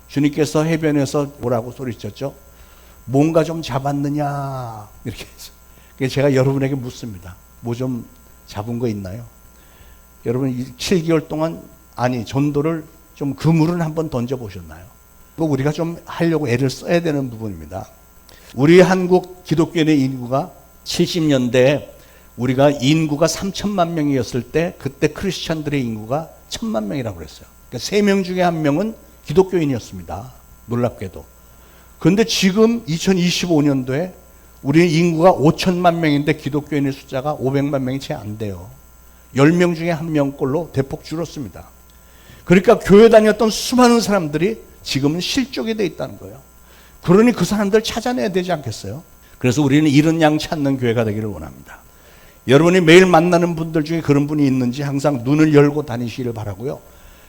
주님께서 해변에서 뭐라고 소리쳤죠? 뭔가 좀 잡았느냐 이렇게 해서 그래서 제가 여러분에게 묻습니다. 뭐 좀 잡은 거 있나요? 여러분 7개월 동안 전도를 좀 그물은 한번 던져보셨나요? 우리가 좀 하려고 애를 써야 되는 부분입니다. 우리 한국 기독교인의 인구가 70년대에 우리가 인구가 3천만 명이었을 때 그때 크리스찬들의 인구가 1,000만 명이라고 그랬어요. 그러니까 3명 중에 1명은 기독교인이었습니다. 놀랍게도. 그런데 지금 2025년도에 우리 인구가 5천만 명인데 기독교인의 숫자가 500만 명이 채 안 돼요. 10명 중에 1명꼴로 대폭 줄었습니다. 그러니까 교회 다녔던 수많은 사람들이 지금은 실족이 돼 있다는 거예요. 그러니 그 사람들 찾아내야 되지 않겠어요? 그래서 우리는 잃은 양 찾는 교회가 되기를 원합니다. 여러분이 매일 만나는 분들 중에 그런 분이 있는지 항상 눈을 열고 다니시기를 바라고요.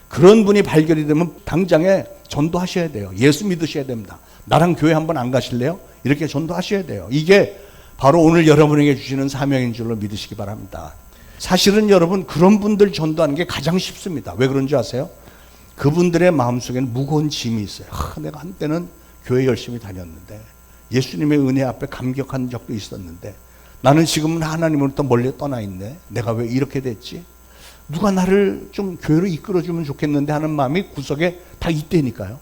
그런 분이 발견이 되면 당장에 전도하셔야 돼요. 예수 믿으셔야 됩니다. 나랑 교회 한번 안 가실래요? 이렇게 전도하셔야 돼요. 이게 바로 오늘 여러분에게 주시는 사명인 줄로 믿으시기 바랍니다. 사실은 여러분 그런 분들 전도하는 게 가장 쉽습니다. 왜 그런지 아세요? 그분들의 마음속에는 무거운 짐이 있어요. 내가 한때는 교회 열심히 다녔는데 예수님의 은혜 앞에 감격한 적도 있었는데 나는 지금은 하나님으로부터 멀리 떠나 있네. 내가 왜 이렇게 됐지? 누가 나를 좀 교회로 이끌어주면 좋겠는데 하는 마음이 구석에 다 있다니까요.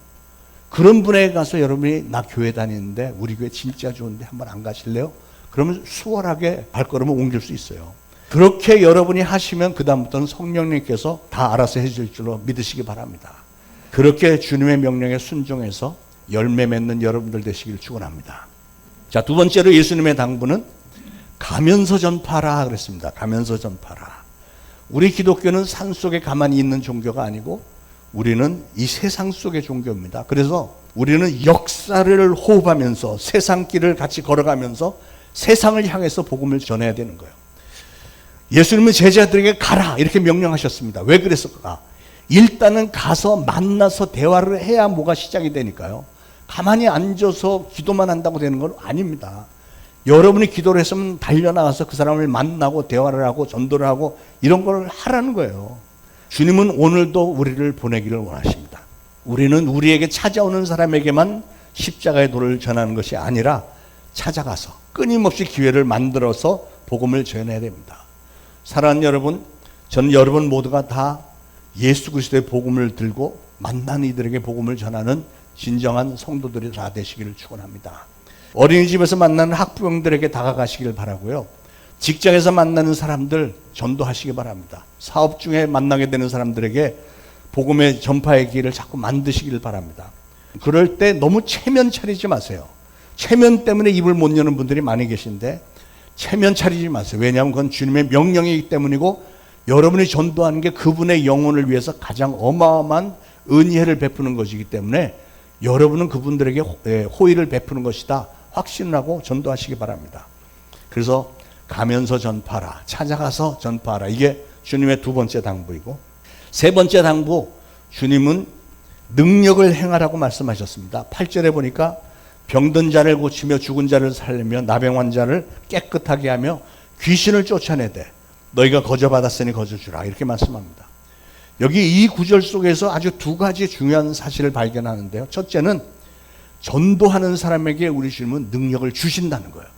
그런 분에게 가서 여러분이 나 교회 다니는데 우리 교회 진짜 좋은데 한번 안 가실래요? 그러면 수월하게 발걸음을 옮길 수 있어요. 그렇게 여러분이 하시면 그 다음부터는 성령님께서 다 알아서 해줄 줄로 믿으시기 바랍니다. 그렇게 주님의 명령에 순종해서 열매 맺는 여러분들 되시기를 축원합니다. 자, 두 번째로 예수님의 당부는 가면서 전파하라 그랬습니다. 가면서 전파하라. 우리 기독교는 산속에 가만히 있는 종교가 아니고 우리는 이 세상 속의 종교입니다. 그래서 우리는 역사를 호흡하면서 세상 길을 같이 걸어가면서 세상을 향해서 복음을 전해야 되는 거예요. 예수님은 제자들에게 가라 이렇게 명령하셨습니다. 왜 그랬을까? 일단은 가서 만나서 대화를 해야 뭐가 시작이 되니까요. 가만히 앉아서 기도만 한다고 되는 건 아닙니다. 여러분이 기도를 했으면 달려나가서 그 사람을 만나고 대화를 하고 전도를 하고 이런 걸 하라는 거예요. 주님은 오늘도 우리를 보내기를 원하십니다. 우리는 우리에게 찾아오는 사람에게만 십자가의 도를 전하는 것이 아니라 찾아가서 끊임없이 기회를 만들어서 복음을 전해야 됩니다. 사랑하는 여러분, 저는 여러분 모두가 다 예수 그리스도의 복음을 들고 만난 이들에게 복음을 전하는 진정한 성도들이 다 되시기를 축원합니다. 어린이집에서 만나는 학부형들에게 다가가시길 바라고요. 직장에서 만나는 사람들 전도하시기 바랍니다. 사업 중에 만나게 되는 사람들에게 복음의 전파의 길을 자꾸 만드시길 바랍니다. 그럴 때 너무 체면 차리지 마세요. 체면 때문에 입을 못 여는 분들이 많이 계신데 체면 차리지 마세요. 왜냐하면 그건 주님의 명령이기 때문이고 여러분이 전도하는 게 그분의 영혼을 위해서 가장 어마어마한 은혜를 베푸는 것이기 때문에 여러분은 그분들에게 호의를 베푸는 것이다 확신을 하고 전도하시기 바랍니다. 그래서 가면서 전파하라, 찾아가서 전파하라. 이게 주님의 두 번째 당부이고, 세 번째 당부, 주님은 능력을 행하라고 말씀하셨습니다. 8절에 보니까 병든 자를 고치며 죽은 자를 살리며 나병 환자를 깨끗하게 하며 귀신을 쫓아내되 너희가 거저받았으니 거저주라, 이렇게 말씀합니다. 여기 이 구절 속에서 아주 두 가지 중요한 사실을 발견하는데요. 첫째는 전도하는 사람에게 우리 주님은 능력을 주신다는 거예요.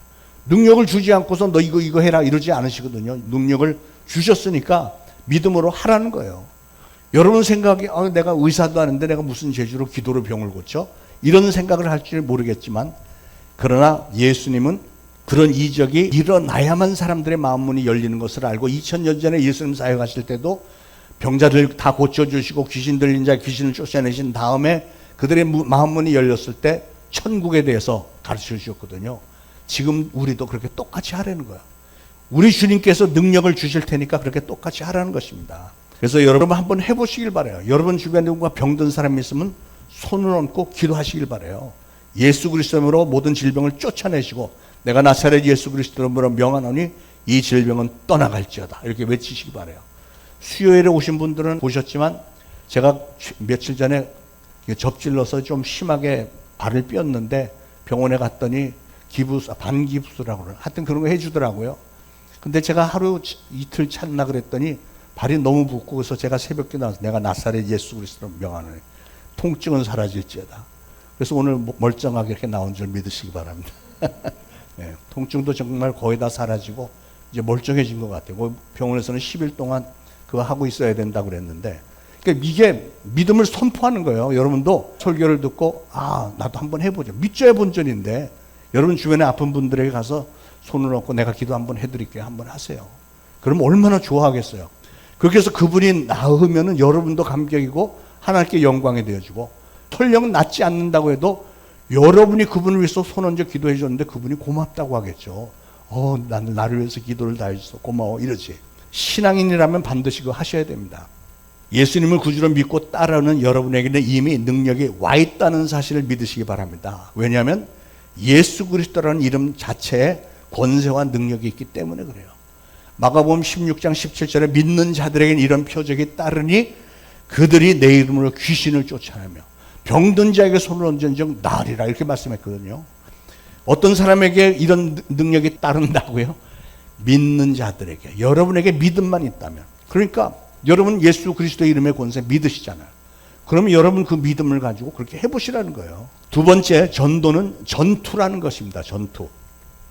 능력을 주지 않고서 너 이거 해라 이러지 않으시거든요. 능력을 주셨으니까 믿음으로 하라는 거예요. 여러분 생각에 내가 의사도 아닌데 내가 무슨 재주로 기도로 병을 고쳐? 이런 생각을 할지 모르겠지만, 그러나 예수님은 그런 이적이 일어나야만 사람들의 마음문이 열리는 것을 알고 2000년 전에 예수님 사역하실 때도 병자들 다 고쳐주시고 귀신 들린 자 귀신을 쫓아내신 다음에 그들의 마음문이 열렸을 때 천국에 대해서 가르쳐 주셨거든요. 지금 우리도 그렇게 똑같이 하라는 거예요. 우리 주님께서 능력을 주실 테니까 그렇게 똑같이 하라는 것입니다. 그래서 여러분 한번 해보시길 바라요. 여러분 주변에 누군가 병든 사람이 있으면 손을 얹고 기도하시길 바라요. 예수 그리스도로 모든 질병을 쫓아내시고 내가 나사렛 예수 그리스도로 명하노니 이 질병은 떠나갈지어다, 이렇게 외치시기 바라요. 수요일에 오신 분들은 보셨지만 제가 며칠 전에 접질러서 좀 심하게 발을 삐었는데 병원에 갔더니 반기부스라고 그래요. 하여튼 그런 거 해주더라고요. 근데 제가 하루 이틀 찾나 그랬더니 발이 너무 붓고, 그래서 제가 새벽에 나와서 내가 나사렛 예수 그리스도로 명하노니 통증은 사라질지어다. 그래서 오늘 멀쩡하게 이렇게 나온 줄 믿으시기 바랍니다. 네, 통증도 정말 거의 다 사라지고 이제 멀쩡해진 것 같아요. 병원에서는 10일 동안 그거 하고 있어야 된다고 그랬는데, 그러니까 이게 믿음을 선포하는 거예요. 여러분도 설교를 듣고 나도 한번 해보자. 믿져야 본전인데 여러분 주변에 아픈 분들에게 가서 손을 얹고 내가 기도 한번 해드릴게요, 한번 하세요. 그럼 얼마나 좋아하겠어요. 그렇게 해서 그분이 나으면은 여러분도 감격이고 하나님께 영광이 되어주고, 설령 낫지 않는다고 해도 여러분이 그분을 위해서 손 얹어 기도해 줬는데 그분이 고맙다고 하겠죠. 나를 위해서 기도를 다 해줘서 고마워, 이러지. 신앙인이라면 반드시 그거 하셔야 됩니다. 예수님을 구주로 믿고 따르는 여러분에게는 이미 능력이 와 있다는 사실을 믿으시기 바랍니다. 왜냐하면 예수 그리스도라는 이름 자체에 권세와 능력이 있기 때문에 그래요. 마가복음 16장 17절에 믿는 자들에게는 이런 표적이 따르니 그들이 내 이름으로 귀신을 쫓아내며 병든 자에게 손을 얹은즉 나으리라, 이렇게 말씀했거든요. 어떤 사람에게 이런 능력이 따른다고요? 믿는 자들에게. 여러분에게 믿음만 있다면. 그러니까 여러분 예수 그리스도의 이름의 권세 믿으시잖아요. 그러면 여러분 그 믿음을 가지고 그렇게 해보시라는 거예요. 두 번째, 전도는 전투라는 것입니다. 전투.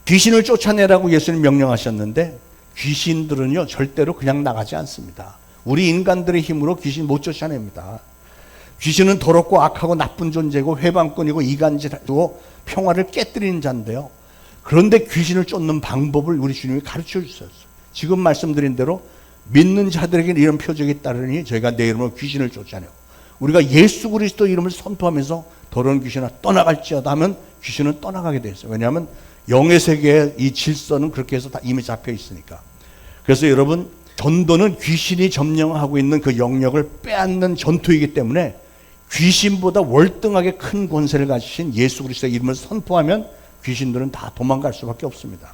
귀신을 쫓아내라고 예수님 명령하셨는데 귀신들은요 절대로 그냥 나가지 않습니다. 우리 인간들의 힘으로 귀신 못 쫓아냅니다. 귀신은 더럽고 악하고 나쁜 존재고 회방꾼이고 이간질하고 평화를 깨뜨리는 자인데요. 그런데 귀신을 쫓는 방법을 우리 주님이 가르쳐 주셨어요. 지금 말씀드린 대로 믿는 자들에게는 이런 표적이 따르니 저희가 내 이름으로 귀신을 쫓아내고, 우리가 예수 그리스도 이름을 선포하면서 더러운 귀신아 떠나갈지어다 하면 귀신은 떠나가게 돼 있어요. 왜냐하면 영의 세계의 이 질서는 그렇게 해서 다 이미 잡혀 있으니까. 그래서 여러분, 전도는 귀신이 점령하고 있는 그 영역을 빼앗는 전투이기 때문에 귀신보다 월등하게 큰 권세를 가지신 예수 그리스도의 이름을 선포하면 귀신들은 다 도망갈 수밖에 없습니다.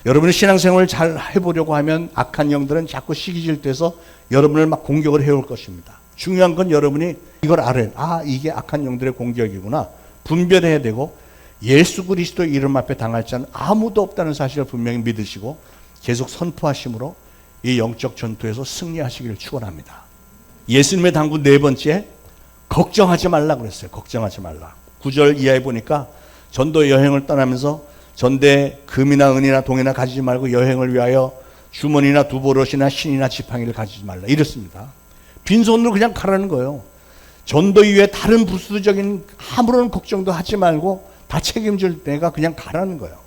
여러분이 신앙생활을 잘 해보려고 하면 악한 영들은 자꾸 시기질돼서 여러분을 막 공격을 해올 것입니다. 중요한 건 여러분이 이걸 알아요. 이게 악한 영들의 공격이구나. 분별해야 되고, 예수 그리스도의 이름 앞에 당할 자는 아무도 없다는 사실을 분명히 믿으시고 계속 선포하심으로 이 영적 전투에서 승리하시기를 축원합니다. 예수님의 당부 네 번째, 걱정하지 말라 그랬어요. 걱정하지 말라. 9절 이하에 보니까 전도 여행을 떠나면서 전대 금이나 은이나 동이나 가지지 말고 여행을 위하여 주머니나 두보롯이나 신이나 지팡이를 가지지 말라 이랬습니다. 빈손으로 그냥 가라는 거예요. 전도 이외에 다른 부수적인 아무런 걱정도 하지 말고 다 책임질 때가 그냥 가라는 거예요.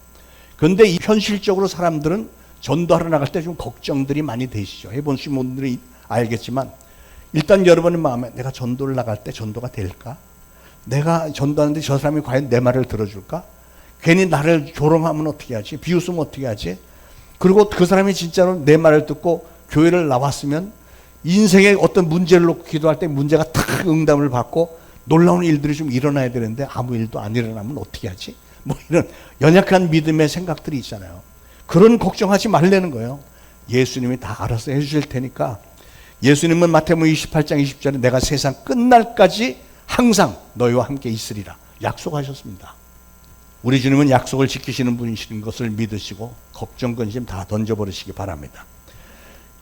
그런데 이 현실적으로 사람들은 전도하러 나갈 때 좀 걱정들이 많이 되시죠. 해보신 분들이 알겠지만 일단 여러분의 마음에 내가 전도를 나갈 때 전도가 될까? 내가 전도하는데 저 사람이 과연 내 말을 들어줄까? 괜히 나를 조롱하면 어떻게 하지? 비웃으면 어떻게 하지? 그리고 그 사람이 진짜로 내 말을 듣고 교회를 나왔으면 인생의 어떤 문제를 놓고 기도할 때 문제가 탁 응답을 받고 놀라운 일들이 좀 일어나야 되는데 아무 일도 안 일어나면 어떻게 하지? 뭐 이런 연약한 믿음의 생각들이 있잖아요. 그런 걱정하지 말라는 거예요. 예수님이 다 알아서 해주실 테니까. 예수님은 마태복음 28장 20절에 내가 세상 끝날까지 항상 너희와 함께 있으리라 약속하셨습니다. 우리 주님은 약속을 지키시는 분이신 것을 믿으시고 걱정, 근심 다 던져버리시기 바랍니다.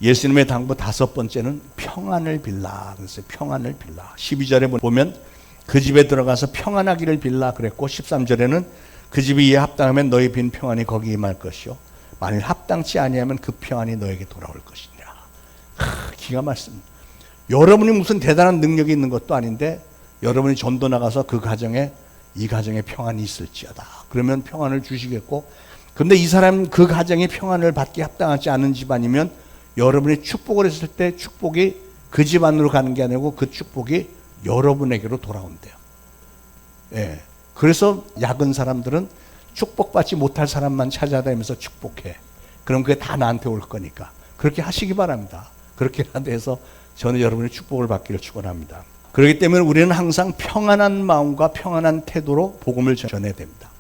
예수님의 당부 다섯 번째는 평안을 빌라 그랬어요. 평안을 빌라. 12절에 보면 그 집에 들어가서 평안하기를 빌라 그랬고 13절에는 그 집이 이에 합당하면 너희 빈 평안이 거기 임할 것이요 만일 합당치 아니하면 그 평안이 너에게 돌아올 것이니라. 기가 막힙니다. 여러분이 무슨 대단한 능력이 있는 것도 아닌데 여러분이 전도 나가서 그 가정에 이 가정에 평안이 있을지어다. 그러면 평안을 주시겠고, 그런데 이 사람 그 가정이 평안을 받기 합당하지 않은 집안이면 여러분이 축복을 했을 때 축복이 그 집안으로 가는 게 아니고 그 축복이 여러분에게로 돌아온대요. 예. 그래서 약은 사람들은 축복받지 못할 사람만 찾아다니면서 축복해. 그럼 그게 다 나한테 올 거니까. 그렇게 하시기 바랍니다. 그렇게라도 해서 저는 여러분의 축복을 받기를 축원합니다. 그렇기 때문에 우리는 항상 평안한 마음과 평안한 태도로 복음을 전해야 됩니다.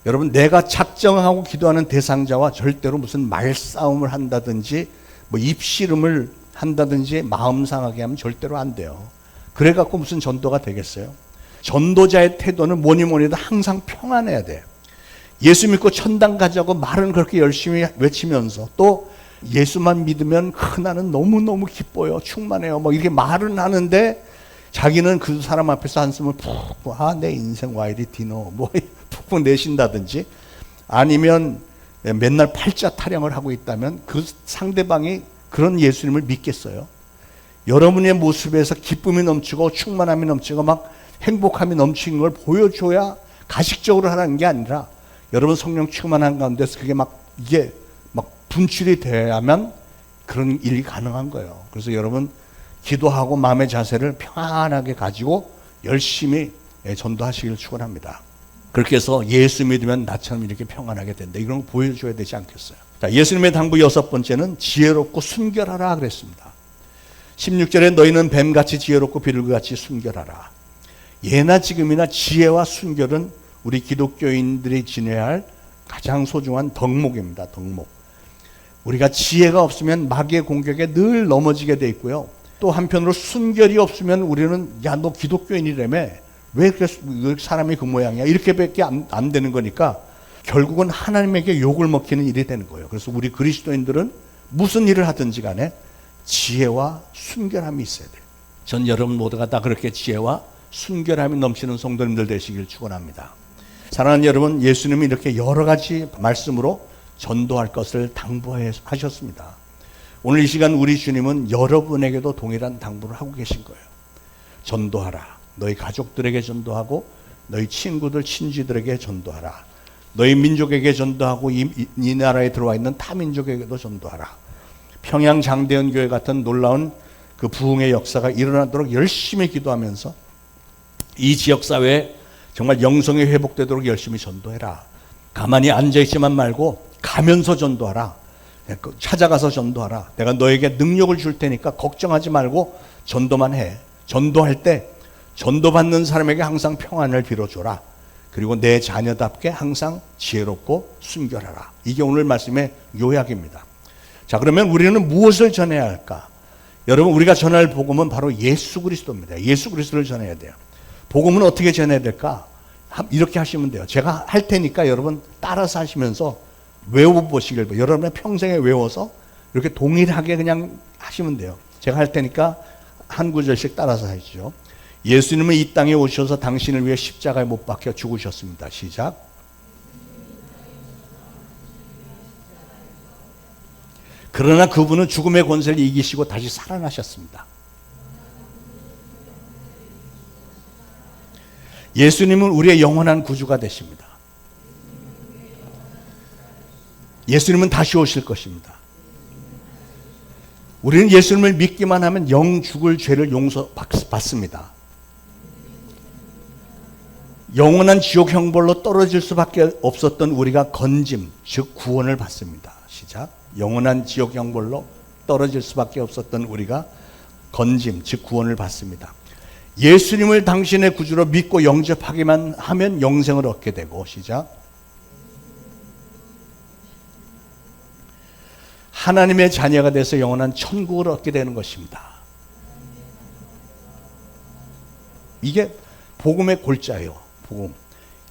여러분, 내가 작정하고 기도하는 대상자와 절대로 무슨 말싸움을 한다든지 뭐 입씨름을 한다든지 마음 상하게 하면 절대로 안 돼요. 그래갖고 무슨 전도가 되겠어요? 전도자의 태도는 뭐니 해도 항상 평안해야 돼요. 예수 믿고 천당 가자고 말은 그렇게 열심히 외치면서 또 예수만 믿으면 나는 너무너무 기뻐요. 충만해요. 뭐 이렇게 말은 하는데 자기는 그 사람 앞에서 한숨을 푹, 내 인생 와이리 디노, 뭐 푹푹 내쉰다든지 아니면 맨날 팔자 타령을 하고 있다면 그 상대방이 그런 예수님을 믿겠어요? 여러분의 모습에서 기쁨이 넘치고 충만함이 넘치고 막 행복함이 넘치는 걸 보여줘야 가식적으로 하라는 게 아니라 여러분 성령 충만한 가운데서 그게 이게 분출이 돼야만 그런 일이 가능한 거예요. 그래서 여러분 기도하고 마음의 자세를 평안하게 가지고 열심히 전도하시기를 축원합니다. 그렇게 해서 예수 믿으면 나처럼 이렇게 평안하게 된다. 이런 거 보여줘야 되지 않겠어요? 자, 예수님의 당부 여섯 번째는 지혜롭고 순결하라 그랬습니다. 16절에 너희는 뱀같이 지혜롭고 비둘기같이 순결하라. 예나 지금이나 지혜와 순결은 우리 기독교인들이 지내야 할 가장 소중한 덕목입니다. 덕목. 우리가 지혜가 없으면 마귀의 공격에 늘 넘어지게 돼 있고요. 또 한편으로 순결이 없으면 우리는 야, 너 기독교인이라며 왜 사람이 그 모양이야? 이렇게밖에 안 되는 거니까 결국은 하나님에게 욕을 먹히는 일이 되는 거예요. 그래서 우리 그리스도인들은 무슨 일을 하든지 간에 지혜와 순결함이 있어야 돼요. 전 여러분 모두가 다 그렇게 지혜와 순결함이 넘치는 성도님들 되시길 축원합니다. 사랑하는 여러분, 예수님이 이렇게 여러 가지 말씀으로 전도할 것을 당부하셨습니다. 오늘 이 시간 우리 주님은 여러분에게도 동일한 당부를 하고 계신 거예요. 전도하라. 너희 가족들에게 전도하고 너희 친구들, 친지들에게 전도하라. 너희 민족에게 전도하고 이 나라에 들어와 있는 타 민족에게도 전도하라. 평양 장대현 교회 같은 놀라운 그 부흥의 역사가 일어나도록 열심히 기도하면서 이 지역사회에 정말 영성이 회복되도록 열심히 전도해라. 가만히 앉아있지만 말고 가면서 전도하라. 찾아가서 전도하라. 내가 너에게 능력을 줄 테니까 걱정하지 말고 전도만 해. 전도할 때 전도받는 사람에게 항상 평안을 빌어줘라. 그리고 내 자녀답게 항상 지혜롭고 순결하라. 이게 오늘 말씀의 요약입니다. 자, 그러면 우리는 무엇을 전해야 할까? 여러분, 우리가 전할 복음은 바로 예수 그리스도입니다. 예수 그리스도를 전해야 돼요. 복음은 어떻게 전해야 될까? 이렇게 하시면 돼요. 제가 할 테니까 여러분 따라서 하시면서 외워보시길 바랍니다. 여러분의 평생에 외워서 이렇게 동일하게 그냥 하시면 돼요. 제가 할 테니까 한 구절씩 따라서 하시죠. 예수님은 이 땅에 오셔서 당신을 위해 십자가에 못 박혀 죽으셨습니다. 시작. 그러나 그분은 죽음의 권세를 이기시고 다시 살아나셨습니다. 예수님은 우리의 영원한 구주가 되십니다. 예수님은 다시 오실 것입니다. 우리는 예수님을 믿기만 하면 영 죽을 죄를 용서받습니다. 영원한 지옥 형벌로 떨어질 수밖에 없었던 우리가 건짐, 즉 구원을 받습니다. 시작. 영원한 지옥 형벌로 떨어질 수밖에 없었던 우리가 건짐, 즉 구원을 받습니다. 예수님을 당신의 구주로 믿고 영접하기만 하면 영생을 얻게 되고, 시작. 하나님의 자녀가 돼서 영원한 천국을 얻게 되는 것입니다. 이게 복음의 골자예요. 복음.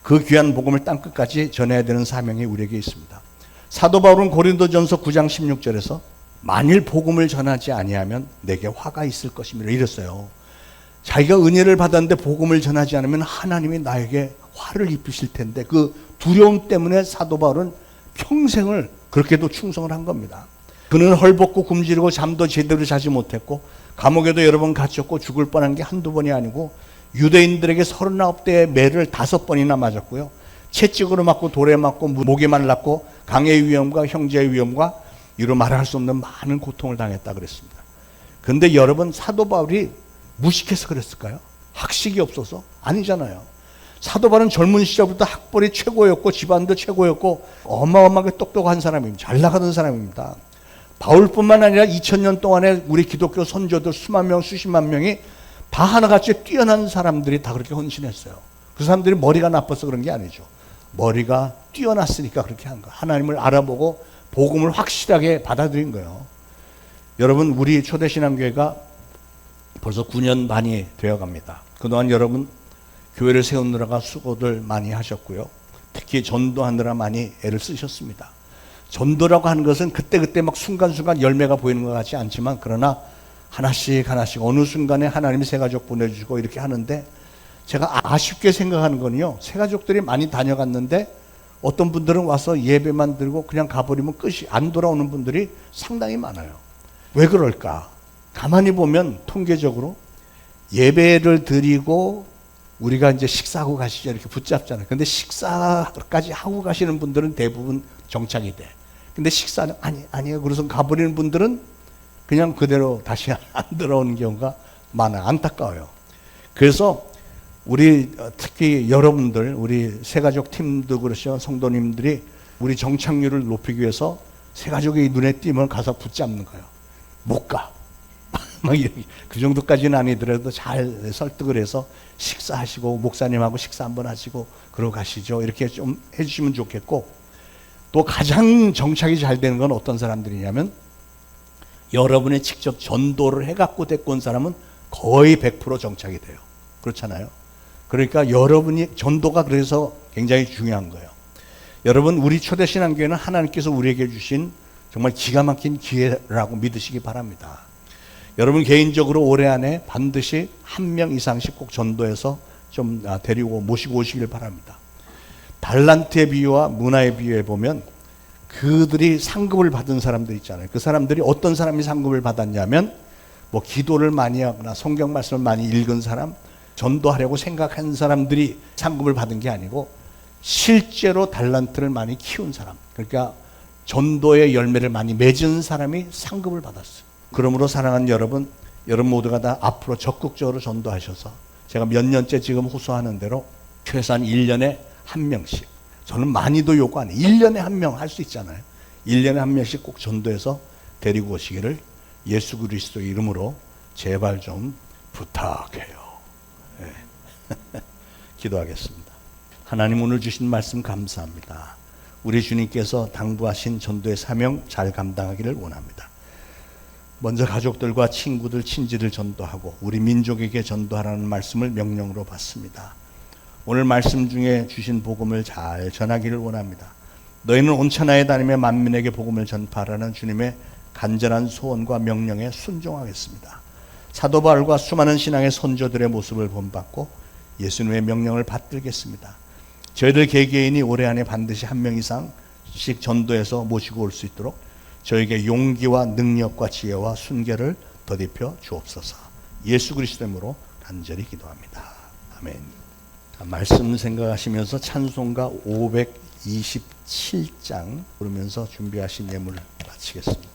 그 귀한 복음을 땅끝까지 전해야 되는 사명이 우리에게 있습니다. 사도 바울은 고린도전서 9장 16절에서 만일 복음을 전하지 아니하면 내게 화가 있을 것입니다. 이랬어요. 자기가 은혜를 받았는데 복음을 전하지 않으면 하나님이 나에게 화를 입히실 텐데 그 두려움 때문에 사도 바울은 평생을 그렇게도 충성을 한 겁니다. 그는 헐벗고 굶주리고 잠도 제대로 자지 못했고 감옥에도 여러 번 갇혔고 죽을 뻔한 게 한두 번이 아니고 유대인들에게 39대의 매를 5번이나 맞았고요. 채찍으로 맞고 돌에 맞고 목에 말랐고 강의 위험과 형제의 위험과 이루 말할 수 없는 많은 고통을 당했다 그랬습니다. 그런데 여러분 사도 바울이 무식해서 그랬을까요? 학식이 없어서? 아니잖아요. 사도 바울은 젊은 시절부터 학벌이 최고였고 집안도 최고였고 어마어마하게 똑똑한 사람입니다. 잘 나가던 사람입니다. 바울뿐만 아니라 2000년 동안에 우리 기독교 선조들 수만 명, 수십만 명이 다 하나같이 뛰어난 사람들이 다 그렇게 헌신했어요. 그 사람들이 머리가 나빠서 그런 게 아니죠. 머리가 뛰어났으니까 그렇게 한 거예요. 하나님을 알아보고 복음을 확실하게 받아들인 거예요. 여러분, 우리 초대신앙교회가 벌써 9년 반이 되어갑니다. 그동안 여러분 교회를 세우느라가 수고들 많이 하셨고요. 특히 전도하느라 많이 애를 쓰셨습니다. 전도라고 하는 것은 그때그때 막 순간순간 열매가 보이는 것 같지 않지만 그러나 하나씩 어느 순간에 하나님이 새가족 보내주시고 이렇게 하는데 제가 아쉽게 생각하는 건요. 새가족들이 많이 다녀갔는데 어떤 분들은 와서 예배만 드리고 그냥 가버리면 끝이 안 돌아오는 분들이 상당히 많아요. 왜 그럴까? 가만히 보면 통계적으로 예배를 드리고 우리가 이제 식사하고 가시죠. 이렇게 붙잡잖아요. 근데 식사까지 하고 가시는 분들은 대부분 정착이 돼. 근데 식사는 아니에요. 그래서 가버리는 분들은 그냥 그대로 다시 안 들어오는 경우가 많아요. 안타까워요. 그래서 우리 특히 여러분들, 우리 새가족 팀도 그렇죠. 성도님들이 우리 정착률을 높이기 위해서 새가족이 눈에 띄면 가서 붙잡는 거예요. 못 가. 막 이렇게 그 정도까지는 아니더라도 잘 설득을 해서 식사하시고 목사님하고 식사 한번 하시고 그러고 가시죠. 이렇게 좀 해주시면 좋겠고 또 가장 정착이 잘 되는 건 어떤 사람들이냐면 여러분이 직접 전도를 해갖고 데리고 온 사람은 거의 100% 정착이 돼요. 그렇잖아요. 그러니까 여러분이 전도가 그래서 굉장히 중요한 거예요. 여러분 우리 초대신앙교회는 하나님께서 우리에게 주신 정말 기가 막힌 기회라고 믿으시기 바랍니다. 여러분 개인적으로 올해 안에 반드시 한 명 이상씩 꼭 전도해서 좀 데리고 모시고 오시길 바랍니다. 달란트의 비유와 문화의 비유에 보면 그들이 상급을 받은 사람들 있잖아요. 그 사람들이 어떤 사람이 상급을 받았냐면 뭐 기도를 많이 하거나 성경 말씀을 많이 읽은 사람, 전도하려고 생각한 사람들이 상급을 받은 게 아니고 실제로 달란트를 많이 키운 사람, 그러니까 전도의 열매를 많이 맺은 사람이 상급을 받았어요. 그러므로 사랑하는 여러분 모두가 다 앞으로 적극적으로 전도하셔서 제가 몇 년째 지금 호소하는 대로 최소한 1년에 한 명씩, 저는 많이도 요구 안 해요. 1년에 한 명 할 수 있잖아요. 1년에 한 명씩 꼭 전도해서 데리고 오시기를 예수 그리스도의 이름으로 제발 좀 부탁해요. 네. 기도하겠습니다. 하나님 오늘 주신 말씀 감사합니다. 우리 주님께서 당부하신 전도의 사명 잘 감당하기를 원합니다. 먼저 가족들과 친구들, 친지를 전도하고 우리 민족에게 전도하라는 말씀을 명령으로 받습니다. 오늘 말씀 중에 주신 복음을 잘 전하기를 원합니다. 너희는 온 천하에 다니며 만민에게 복음을 전파하라는 주님의 간절한 소원과 명령에 순종하겠습니다. 사도 바울과 수많은 신앙의 선조들의 모습을 본받고 예수님의 명령을 받들겠습니다. 저희들 개개인이 올해 안에 반드시 한 명 이상씩 전도해서 모시고 올 수 있도록 저에게 용기와 능력과 지혜와 순결을 더입혀 주옵소서. 예수 그리스도 이름으로 간절히 기도합니다. 아멘. 말씀 생각하시면서 찬송가 527장 부르면서 준비하신 예물 마치겠습니다.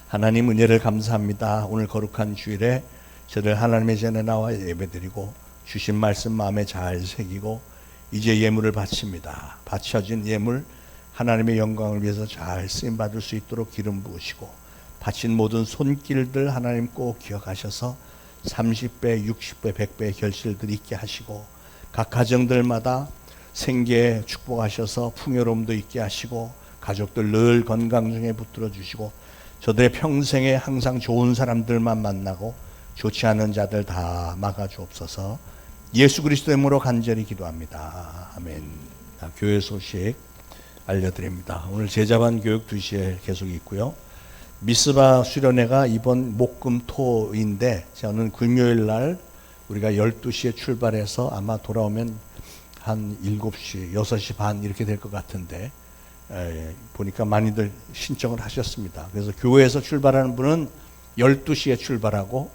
하나님 은혜를 감사합니다. 오늘 거룩한 주일에 저들 하나님의 전에 나와 예배드리고 주신 말씀 마음에 잘 새기고 이제 예물을 바칩니다. 바쳐진 예물 하나님의 영광을 위해서 잘 쓰임받을 수 있도록 기름 부으시고 바친 모든 손길들 하나님 꼭 기억하셔서 30배, 60배, 100배의 결실들 있게 하시고 각 가정들마다 생계 축복하셔서 풍요로움도 있게 하시고 가족들 늘 건강 중에 붙들어 주시고 저들의 평생에 항상 좋은 사람들만 만나고 좋지 않은 자들 다 막아 주옵소서. 예수 그리스도의 이름으로 간절히 기도합니다. 아멘. 교회 소식 알려드립니다. 오늘 제자반 교육 2시에 계속 있고요. 미스바 수련회가 이번 목금토인데 저는 금요일 날 우리가 12시에 출발해서 아마 돌아오면 한 7시, 6시 반 이렇게 될 것 같은데 보니까 많이들 신청을 하셨습니다. 그래서 교회에서 출발하는 분은 12시에 출발하고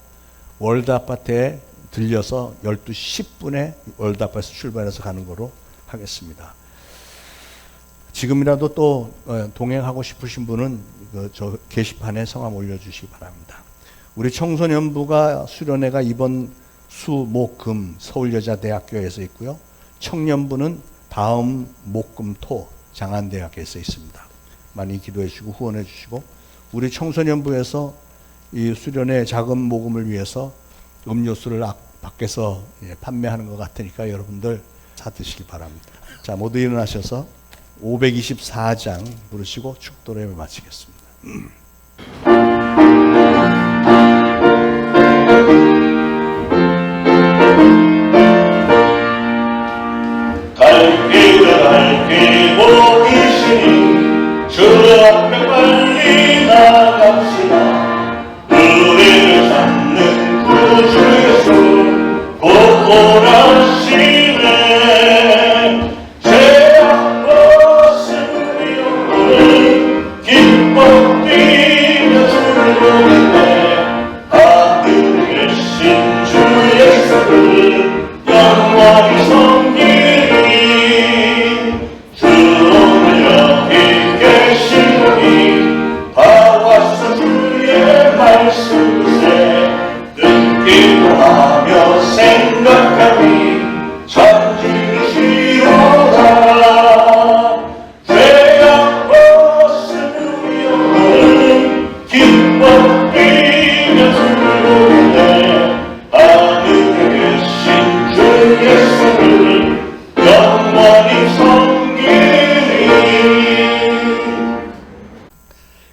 월드 아파트에 들려서 12시 10분에 월드 아파트에서 출발해서 가는 거로 하겠습니다. 지금이라도 또 동행하고 싶으신 분은 저 게시판에 성함 올려주시기 바랍니다. 우리 청소년부가 수련회가 이번 수, 목, 금 서울여자대학교에서 있고요. 청년부는 다음 목, 금, 토 장안대학교에서 있습니다. 많이 기도해 주시고 후원해 주시고 우리 청소년부에서 이 수련회 자금 모금을 위해서 음료수를 밖에서 판매하는 것 같으니까 여러분들 사 드시기 바랍니다. 자, 모두 일어나셔서 524장 부르시고 축도를 마치겠습니다. 달길 보이시니 주 앞에 빨리 나갑시다. 우리를 찾는 구주 예수 고고하시네. 죄악 벗은 위로는 기뻐 뛰며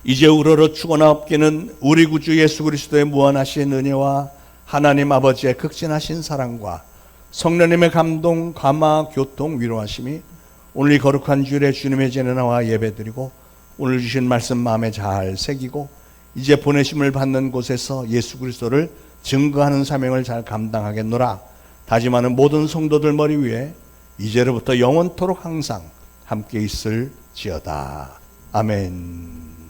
이제 우러러 죽거나 없기는 우리 구주 예수 그리스도의 무한하신 은혜와 하나님 아버지의 극진하신 사랑과 성령님의 감동, 감화, 교통, 위로하심이 오늘 이 거룩한 주일에 주님의 전에 나와 예배드리고 오늘 주신 말씀 마음에 잘 새기고 이제 보내심을 받는 곳에서 예수 그리스도를 증거하는 사명을 잘 감당하겠노라 다짐하는 모든 성도들 머리 위에 이제로부터 영원토록 항상 함께 있을지어다. 아멘.